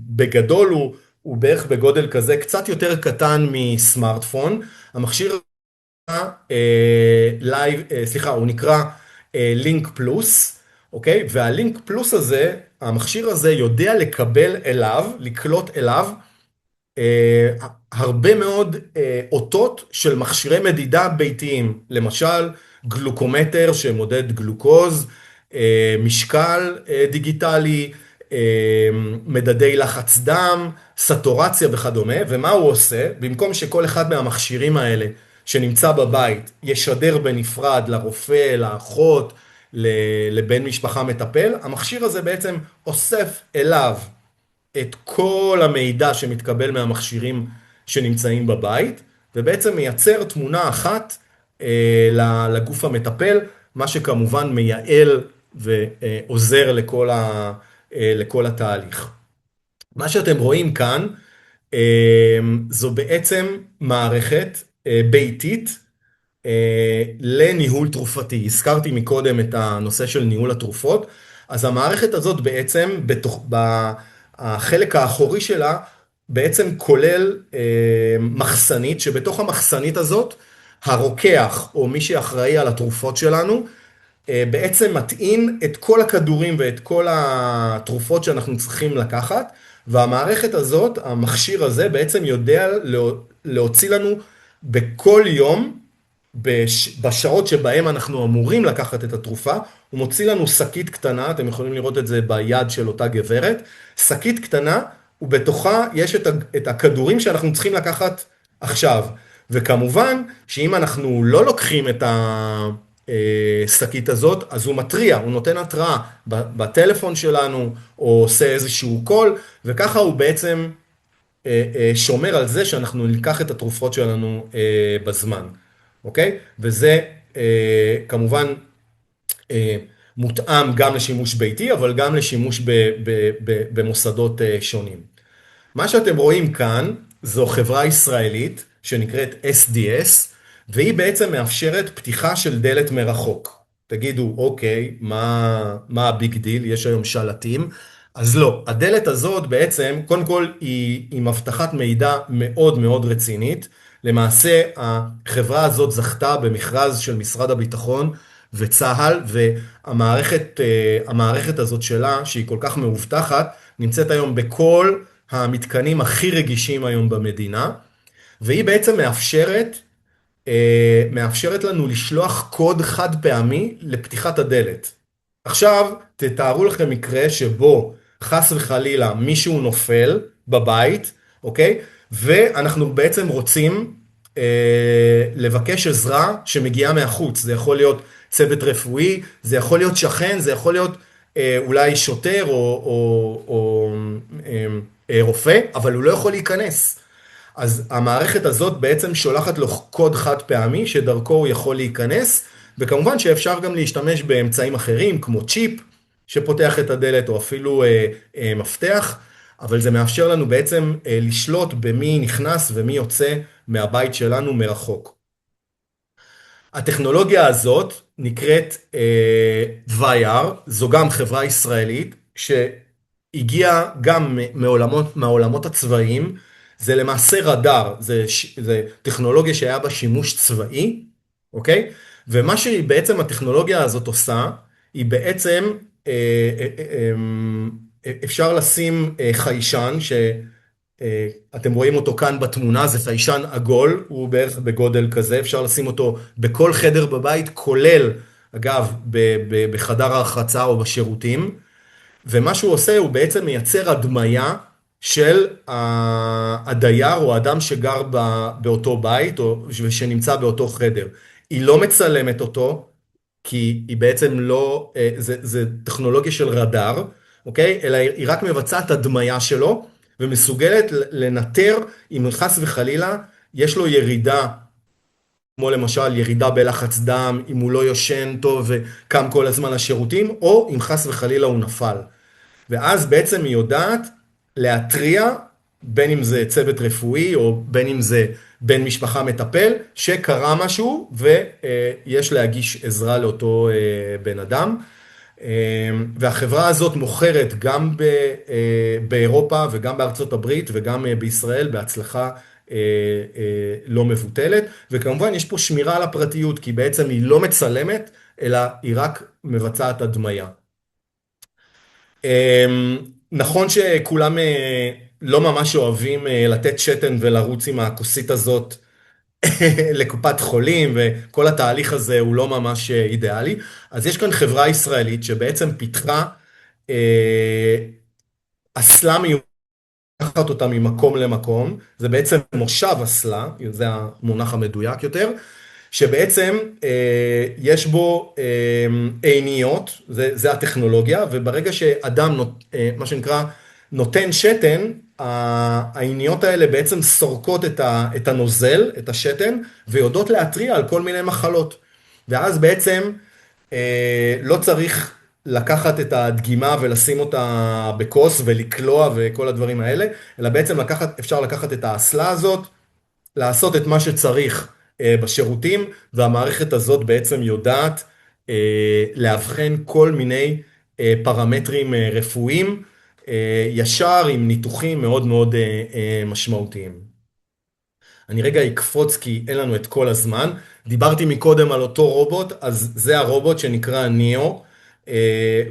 בגדול הוא בערך בגודל כזה, קצת יותר קטן מסמארטפון. המכשיר הוא נקרא לינק פלוס, אוקיי? והלינק פלוס הזה, המכשיר הזה יודע לקלוט אליו, הרבה מאוד אותות של מכשירי מדידה ביתיים, למשל גלוקומטר שמודד גלוקוז, משקל דיגיטלי, מדדי לחץ דם, סטורציה וכדומה. ומה הוא עושה? במקום שכל אחד מהמכשירים האלה שנמצא בבית ישדר בנפרד לרופא, לאחות, לבן משפחה מטפל, המכשיר הזה בעצם אוסף אליו את כל המידע שמתקבל מהמכשירים שנמצאים בבית, ובעצם מייצר תמונה אחת לגוף המטפל, מה שכמובן מייעל ועוזר לכל התהליך. מה שאתם רואים כאן, זו בעצם מערכת ביתית לניהול תרופתי. הזכרתי מקודם את הנושא של ניהול התרופות, אז המערכת הזאת בעצם החלק האחורי שלה בעצם כולל מחסנית, שבתוך המחסנית הזאת הרוקח או מי שאחראי על התרופות שלנו בעצם מטעין את כל הכדורים ואת כל התרופות שאנחנו צריכים לקחת, והמערכת הזאת, המכשיר הזה בעצם יודע להוציא לנו בכל יום, בשעות שבהם אנחנו אמורים לקחת את התרופה, הוא מוציא לנו שקית קטנה, אתם יכולים לראות את זה ביד של אותה גברת, שקית קטנה, ובתוכה יש את הכדורים שאנחנו צריכים לקחת עכשיו. וכמובן, שאם אנחנו לא לוקחים את השקית הזאת, אז הוא מטריע, הוא נותן התראה בטלפון שלנו, או עושה איזשהו קול, וככה הוא בעצם שומר על זה שאנחנו ניקח את התרופות שלנו בזמן. אוקיי? וזה כמובן מותאם גם לשימוש ביתי, אבל גם לשימוש במוסדות שונים. מה שאתם רואים כאן, זו חברה ישראלית שנקראת SDS, והיא בעצם מאפשרת פתיחה של דלת מרחוק. תגידו, אוקיי, מה הביג דיל? יש היום שלטים. אז לא, הדלת הזאת בעצם, קודם כל היא עם אבטחת מידע מאוד מאוד רצינית. למעשה, החברה הזאת זכתה במכרז של משרד הביטחון וצה"ל, והמערכת הזאת שלה, שהיא כל כך מאובטחת, נמצאת היום בכל המתקנים הכי רגישים היום במדינה, והיא בעצם מאפשרת לנו לשלוח קוד חד פעמי לפתיחת הדלת. עכשיו, תתארו לכם מקרה שבו חס וחלילה מישהו נופל בבית, אוקיי? ואנחנו בעצם רוצים לבקש עזרה שמגיעה מהחוץ. זה יכול להיות צוות רפואי, זה יכול להיות שכן, זה יכול להיות אולי שוטר או רופא, אבל הוא לא יכול להיכנס. אז המערכת הזאת בעצם שולחת לו קוד חד פעמי שדרכו הוא יכול להיכנס, וכמובן שאפשר גם להשתמש באמצעים אחרים כמו צ'יפ שפותח את הדלת או אפילו מפתח, אבל זה מאפשר לנו בעצם לשלוט במי נכנס ומי יוצא מהבית שלנו מרחוק. הטכנולוגיה הזאת נקראת וייר, זו גם חברה ישראלית שהגיעה גם מהעולמות הצבאיים. זה למעשה רדאר, זה טכנולוגיה שהיה בה שימוש צבאי, אוקיי? ומה שבעצם הטכנולוגיה הזאת עושה, היא בעצם אפשר לשים חיישן, שאתם רואים אותו כאן בתמונה, זה חיישן עגול, הוא בערך בגודל כזה, אפשר לשים אותו בכל חדר בבית, כולל, אגב, בחדר הרחצה או בשירותים, ומה שהוא עושה, הוא בעצם מייצר הדמיה של הדייר או האדם שגר באותו בית ושנמצא באותו חדר. היא לא מצלמת אותו, כי היא בעצם לא, זה טכנולוגיה של רדאר, אוקיי? אלא היא רק מבצעת הדמיה שלו, ומסוגלת לנטר אם חס וחלילה יש לו ירידה, כמו למשל ירידה בלחץ דם, אם הוא לא יושן טוב וקם כל הזמן לשירותים, או אם חס וחלילה הוא נפל. ואז בעצם היא יודעת להתריע, בין אם זה צוות רפואי או בין אם זה בן משפחה מטפל, שקרה משהו ויש להגיש עזרה לאותו בן אדם. והחברה הזאת מוכרת גם באירופה וגם בארצות הברית וגם בישראל בהצלחה לא מבוטלת. וכמובן יש פה שמירה על הפרטיות, כי בעצם היא לא מצלמת, אלא היא רק מבצעת הדמיה. נכון שכולם לא ממש אוהבים לתת שתן ולרוץ עם הכוסית הזאת לקופת חולים, וכל התהליך הזה הוא לא ממש אידיאלי. אז יש כאן חברה ישראלית שבעצם פיתחה אסלה מיוחדת, לקחת אותה ממקום למקום, זה בעצם מושב אסלה, זה המונח המדויק יותר, שבעצם יש בו עיניות, זה הטכנולוגיה, וברגע שאדם, מה שנקרא, נותן שתן, העיניות האלה בעצם סורקות את הנוזל, את השתן, ויודעות להתריע על כל מיני מחלות. ואז בעצם לא צריך לקחת את הדגימה ולשים אותה בכוס ולקלוע וכל הדברים האלה, אלא בעצם אפשר לקחת את האסלה הזאת, לעשות את מה שצריך בשירותים, והמערכת הזאת בעצם יודעת להבחן כל מיני פרמטרים רפואיים, ישר עם ניתוחים מאוד מאוד משמעותיים. אני רגע אקפוץ כי אין לנו את כל הזמן. דיברתי מקודם על אותו רובוט, אז זה הרובוט שנקרא ניאו,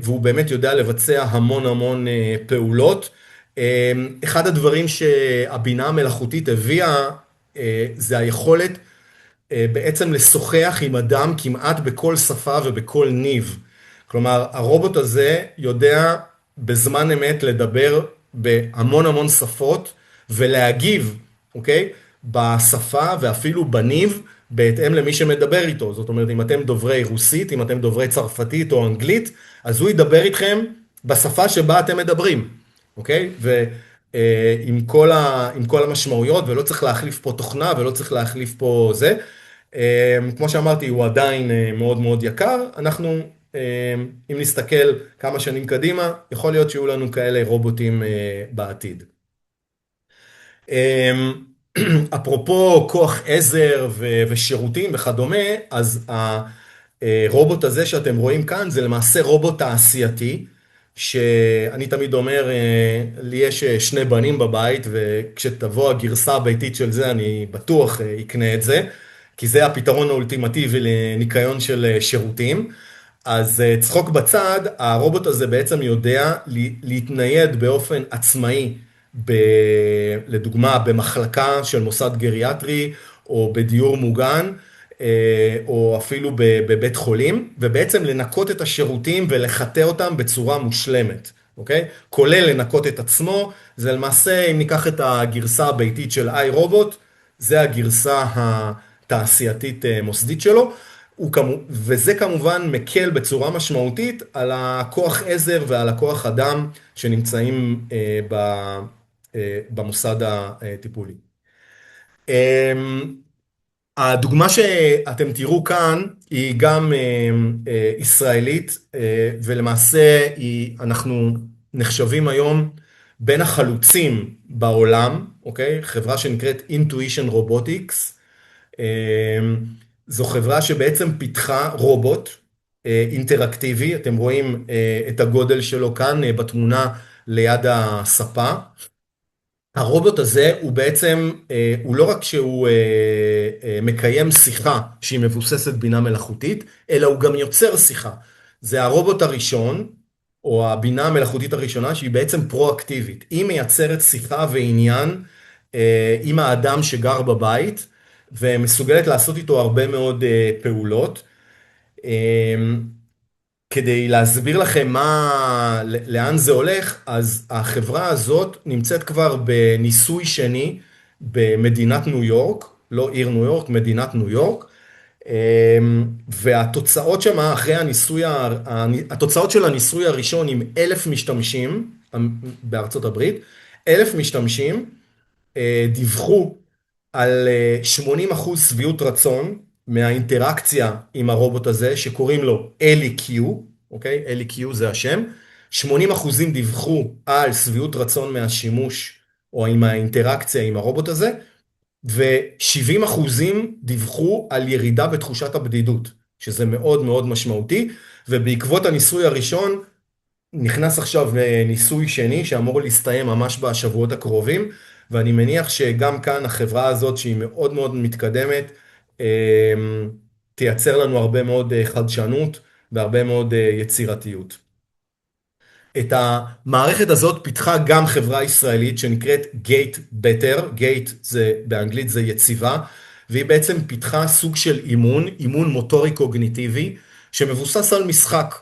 והוא באמת יודע לבצע המון המון פעולות. אחד הדברים שהבינה המלאכותית הביאה, זה היכולת בעצם לשוחח עם אדם כמעט בכל שפה ובכל ניב. כלומר, הרובוט הזה יודע בזמן אמת לדבר בהמון המון שפות ולהגיב, אוקיי? בשפה ואפילו בניב בהתאם למי שמדבר איתו. זאת אומרת, אם אתם דוברי רוסית, אם אתם דוברי צרפתית או אנגלית, אז הוא ידבר איתכם בשפה שבה אתם מדברים, אוקיי? ועם כל המשמעויות, ולא צריך להחליף פה תוכנה ולא צריך להחליף פה זה. כמו שאמרתי, הוא עדיין מאוד מאוד יקר. אנחנו, אם נסתכל כמה שנים קדימה, יכול להיות שיהיו לנו כאלה רובוטים בעתיד. אפרופו כוח עזר ושירותים וכדומה, אז הרובוט הזה שאתם רואים כאן זה למעשה רובוט תעשייתי, שאני תמיד אומר, לי יש שני בנים בבית, וכשתבוא הגרסה הביתית של זה אני בטוח אקנה את זה, כי זה הפתרון האולטימטיבי לניקיון של שירותים. אז צחוק בצד, הרובוט הזה בעצם יודע להתנייד באופן עצמאי, לדוגמה במחלקה של מוסד גריאטרי או בדיור מוגן, או אפילו בבית חולים, ובעצם לנקות את השירותים ולחטא אותם בצורה מושלמת, אוקיי? כולל לנקות את עצמו. זה למעשה, אם ניקח את הגרסה הביתית של iRobot, זה הגרסה התעשייתית מוסדית שלו, וזה כמובן מקל בצורה משמעותית על הכוח עזר ועל הכוח אדם שנמצאים במוסד הטיפולי. הדוגמה שאתם תראו כאן היא גם ישראלית, ולמעשה אנחנו נחשבים היום בין החלוצים בעולם, אוקיי? חברה שנקראת Intuition Robotics. זו חברה שבעצם פיתחה רובוט אינטראקטיבי, אתם רואים את הגודל שלו כאן בתמונה ליד הספה. הרובוט הזה הוא בעצם, הוא לא רק שהוא מקיים שיחה שהיא מבוססת בינה מלאכותית, אלא הוא גם יוצר שיחה. זה הרובוט הראשון, או הבינה המלאכותית הראשונה, שהיא בעצם פרו-אקטיבית. היא מייצרת שיחה ועניין עם האדם שגר בבית, ומסוגלת לעשות איתו הרבה מאוד פעולות. כדי להסביר לכם לאן זה הולך, אז החברה הזאת נמצאת כבר בניסוי שני במדינת ניו יורק, לא עיר ניו יורק, מדינת ניו יורק, והתוצאות שמה אחרי הניסוי, התוצאות של הניסוי הראשון עם 1,000 משתמשים בארצות הברית, 1,000 משתמשים דיווחו על 80% שביעות רצון מהאינטראקציה עם הרובוט הזה, שקוראים לו אלי קיו, אוקיי? אלי קיו זה השם. 80% דיווחו על שביעות רצון מהשימוש, או עם האינטראקציה עם הרובוט הזה, ו70% דיווחו על ירידה בתחושת הבדידות, שזה מאוד מאוד משמעותי, ובעקבות הניסוי הראשון, נכנס עכשיו ניסוי שני, שאמור להסתיים ממש בשבועות הקרובים, ואני מניח שגם כאן החברה הזאת, שהיא מאוד מאוד מתקדמת, תייצר לנו הרבה מאוד חדשנות והרבה מאוד יצירתיות. את המערכת הזאת פיתחה גם חברה ישראלית שנקראת Gate Better, Gate זה באנגלית זה יציבה, והיא בעצם פיתחה סוג של אימון מוטורי קוגניטיבי, שמבוסס על משחק.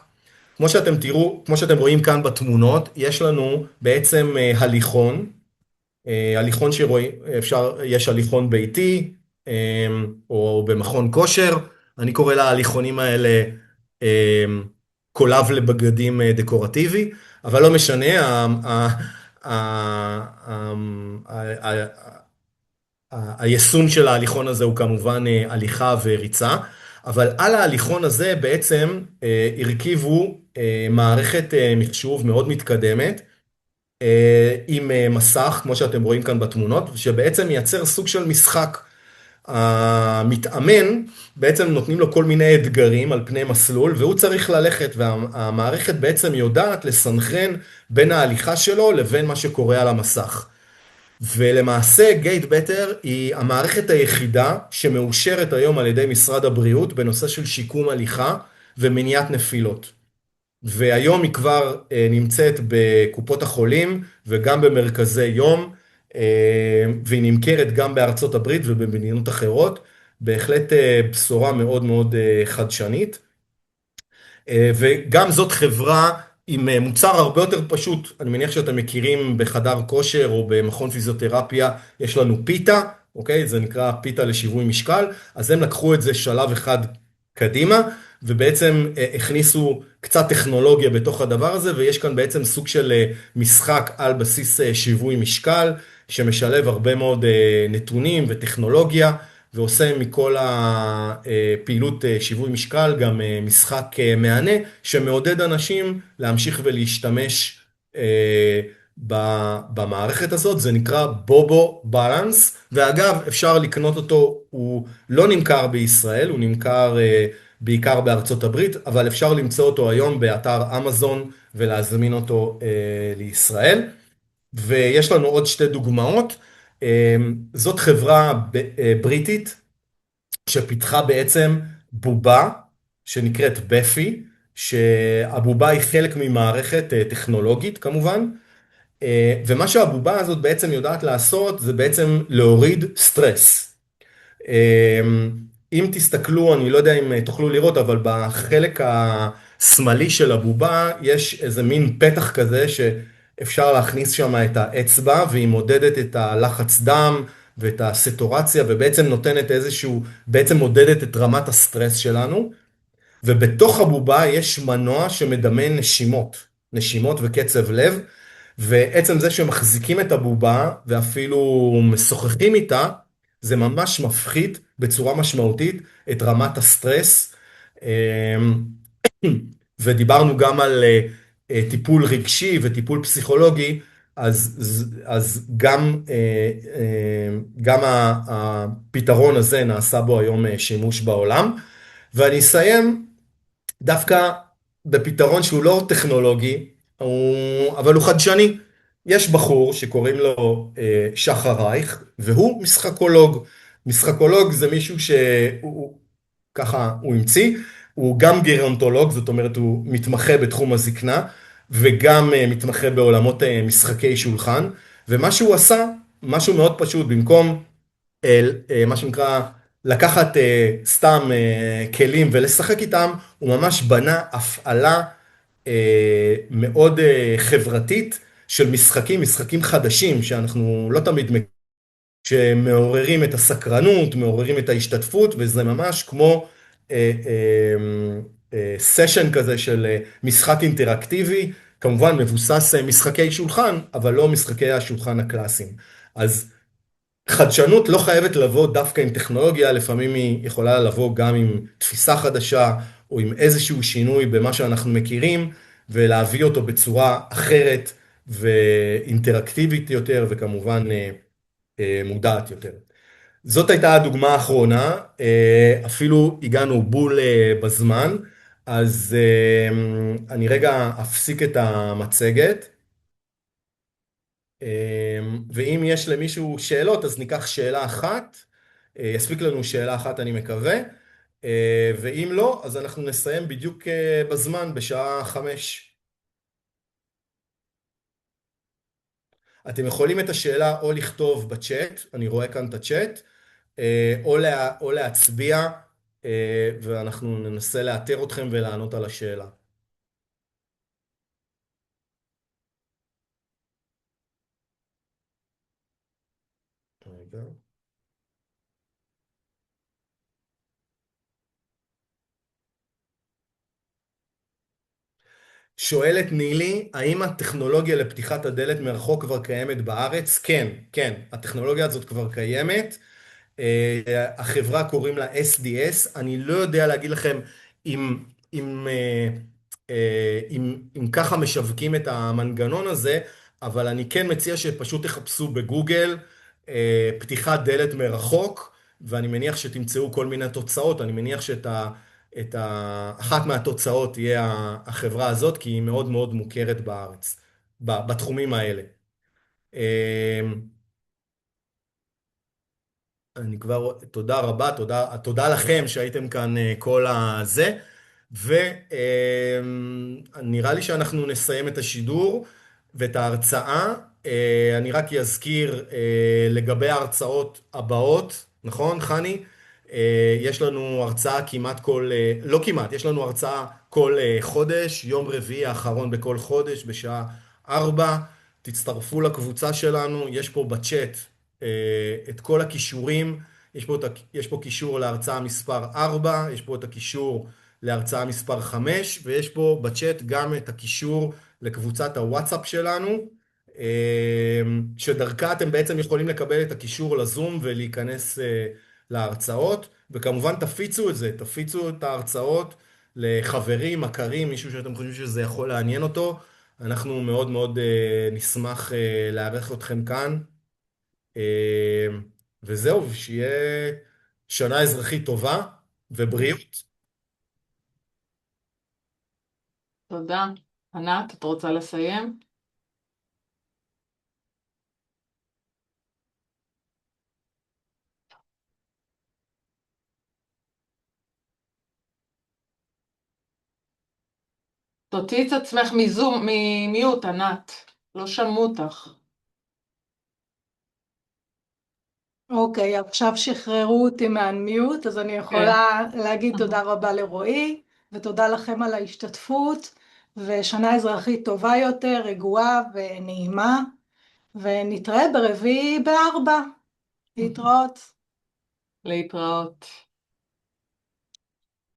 כמו שאתם תראו, כמו שאתם רואים כאן בתמונות, יש לנו בעצם הליכון, הליכון שרואים, יש הליכון ביתי, או במכון כושר, אני קורא להליכונים האלה קולב לבגדים דקורטיבי, אבל לא משנה, היישום של ההליכון הזה הוא כמובן הליכה וריצה, אבל על ההליכון הזה בעצם הרכיבו מערכת מחשוב מאוד מתקדמת, עם מסך, כמו שאתם רואים כאן בתמונות, שבעצם מייצר סוג של משחק. המתאמן, בעצם נותנים לו כל מיני אתגרים על פני מסלול, והוא צריך ללכת, והמערכת בעצם יודעת לסנכרן בין ההליכה שלו לבין מה שקורה על המסך. ולמעשה Gate Better היא המערכת היחידה שמאושרת היום על ידי משרד הבריאות בנושא של שיקום הליכה ומניעת נפילות. והיום היא כבר נמצאת בקופות החולים וגם במרכזי יום, והיא נמכרת גם בארצות הברית ובמדינות אחרות, בהחלט בשורה מאוד מאוד חדשנית. וגם זאת חברה עם מוצר הרבה יותר פשוט, אני מניח שאתם מכירים בחדר כושר או במכון פיזיותרפיה, יש לנו פיתה, אוקיי? זה נקרא פיתה לשיווי משקל, אז הם לקחו את זה שלב אחד קדימה, ובעצם הכניסו קצת טכנולוגיה בתוך הדבר הזה, ויש כאן בעצם סוג של משחק על בסיס שיווי משקל, שמשלב הרבה מאוד נתונים וטכנולוגיה, ועושה מכל הפעילות שיווי משקל גם משחק מענה, שמעודד אנשים להמשיך ולהשתמש במערכת הזאת, זה נקרא בובו בלנס, ואגב, אפשר לקנות אותו, הוא לא נמכר בישראל, הוא נמכר בעיקר בארצות הברית, אבל אפשר למצוא אותו היום באתר אמזון ולהזמין אותו לישראל. ויש לנו עוד שתי דוגמאות. זאת חברה בריטית שפיתחה בעצם בובה שנקראת בפי, שהבובה היא חלק ממערכת טכנולוגית כמובן, ומה שהבובה הזאת בעצם יודעת לעשות זה בעצם להוריד סטרס. אם תסתכלו, אני לא יודע אם תוכלו לראות, אבל בחלק השמאלי של הבובה יש איזה מין פתח כזה שאפשר להכניס שם את האצבע, והיא מודדת את הלחץ דם ואת הסטורציה, ובעצם נותנת איזשהו, בעצם מודדת את רמת הסטרס שלנו, ובתוך הבובה יש מנוע שמדמה נשימות וקצב לב, ועצם זה שמחזיקים את הבובה ואפילו משוחחים איתה, זה ממש מפחית בצורה משמעותית את רמת הסטרס. ודיברנו גם על טיפול רגשי וטיפול פסיכולוגי, אז גם הפתרון הזה נעשה בו היום שימוש בעולם. ואני אסיים דווקא בפתרון שהוא לא טכנולוגי, אבל הוא חדשני. יש בחור שקוראים לו שחר רייך, והוא משחקולוג. משחקולוג זה מישהו שהוא, ככה הוא המציא, הוא גם גרונטולוג, זאת אומרת הוא מתמחה בתחום הזקנה, וגם מתמחה בעולמות משחקי שולחן, ומה שהוא עשה, משהו מאוד פשוט, במקום מה שנקרא לקחת סתם כלים ולשחק איתם, הוא ממש בנה הפעלה מאוד חברתית של משחקים חדשים שאנחנו לא תמיד מכירים, שמעוררים את הסקרנות, מעוררים את ההשתתפות, וזה ממש כמו סשן כזה של משחק אינטראקטיבי, כמובן מבוסס משחקי שולחן, אבל לא משחקי השולחן הקלאסיים. אז חדשנות לא חייבת לבוא דווקא עם טכנולוגיה, לפעמים היא יכולה לבוא גם עם תפיסה חדשה, או עם איזשהו שינוי במה שאנחנו מכירים, ולהביא אותו בצורה אחרת ואינטראקטיבית יותר, וכמובן מודעת יותר. זאת הייתה הדוגמה האחרונה, אפילו הגענו בול בזמן, אז אני רגע אפסיק את המצגת. ואם יש למישהו שאלות, אז ניקח שאלה אחת, יספיק לנו שאלה אחת אני מקווה, ואם לא, אז אנחנו נסיים בדיוק בזמן, בשעה 5. אתם יכולים את השאלה או לכתוב בצ'אט, אני רואה כאן את הצ'אט, או להצביע, ואנחנו ננסה לאתר אתכם ולענות על השאלה. רגע. שואלת נילי, האם הטכנולוגיה לפתיחת הדלת מרחוק כבר קיימת בארץ? כן, כן, הטכנולוגיה הזאת כבר קיימת. החברה קוראים לה SDS, אני לא יודע להגיד לכם אם ככה משווקים את המנגנון הזה, אבל אני כן מציע שפשוט תחפשו בגוגל פתיחת דלת מרחוק, ואני מניח שתמצאו כל מיני תוצאות, אני מניח אחת מהתוצאות תהיה החברה הזאת, כי היא מאוד מאוד מוכרת בארץ, בתחומים האלה. אני כבר, תודה רבה, תודה לכם שהייתם כאן כל הזה, ונראה לי שאנחנו נסיים את השידור ואת ההרצאה. אני רק אזכיר לגבי ההרצאות הבאות, נכון חני? יש לנו הרצאה לא כמעט, יש לנו הרצאה כל חודש, יום רביעי האחרון בכל חודש בשעה 4, תצטרפו לקבוצה שלנו, יש פה בצ'אט את כל הכישורים, יש פה קישור להרצאה מספר 4, יש פה את הקישור להרצאה מספר 5, ויש פה בצ'אט גם את הקישור לקבוצת הוואטסאפ שלנו, שדרכה אתם בעצם יכולים לקבל את הקישור לזום ולהיכנס להרצאות, וכמובן תפיצו את ההרצאות לחברים, מכרים, מישהו שאתם חושבים שזה יכול לעניין אותו, אנחנו מאוד מאוד נשמח לארח אתכם כאן. וזהו, שיהיה שנה אזרחית טובה ובריאות. תודה. ענת, את רוצה לסיים? תוציאי את עצמך ממיוט, ענת. לא שמעו אותך. אוקיי, עכשיו שחררו אותי מהמיוט, אז אני כן. יכולה להגיד תודה רבה לרועי, ותודה לכם על ההשתתפות, ושנה אזרחית טובה יותר, רגועה ונעימה, ונתראה ברביעי ב16:00. להתראות. להתראות.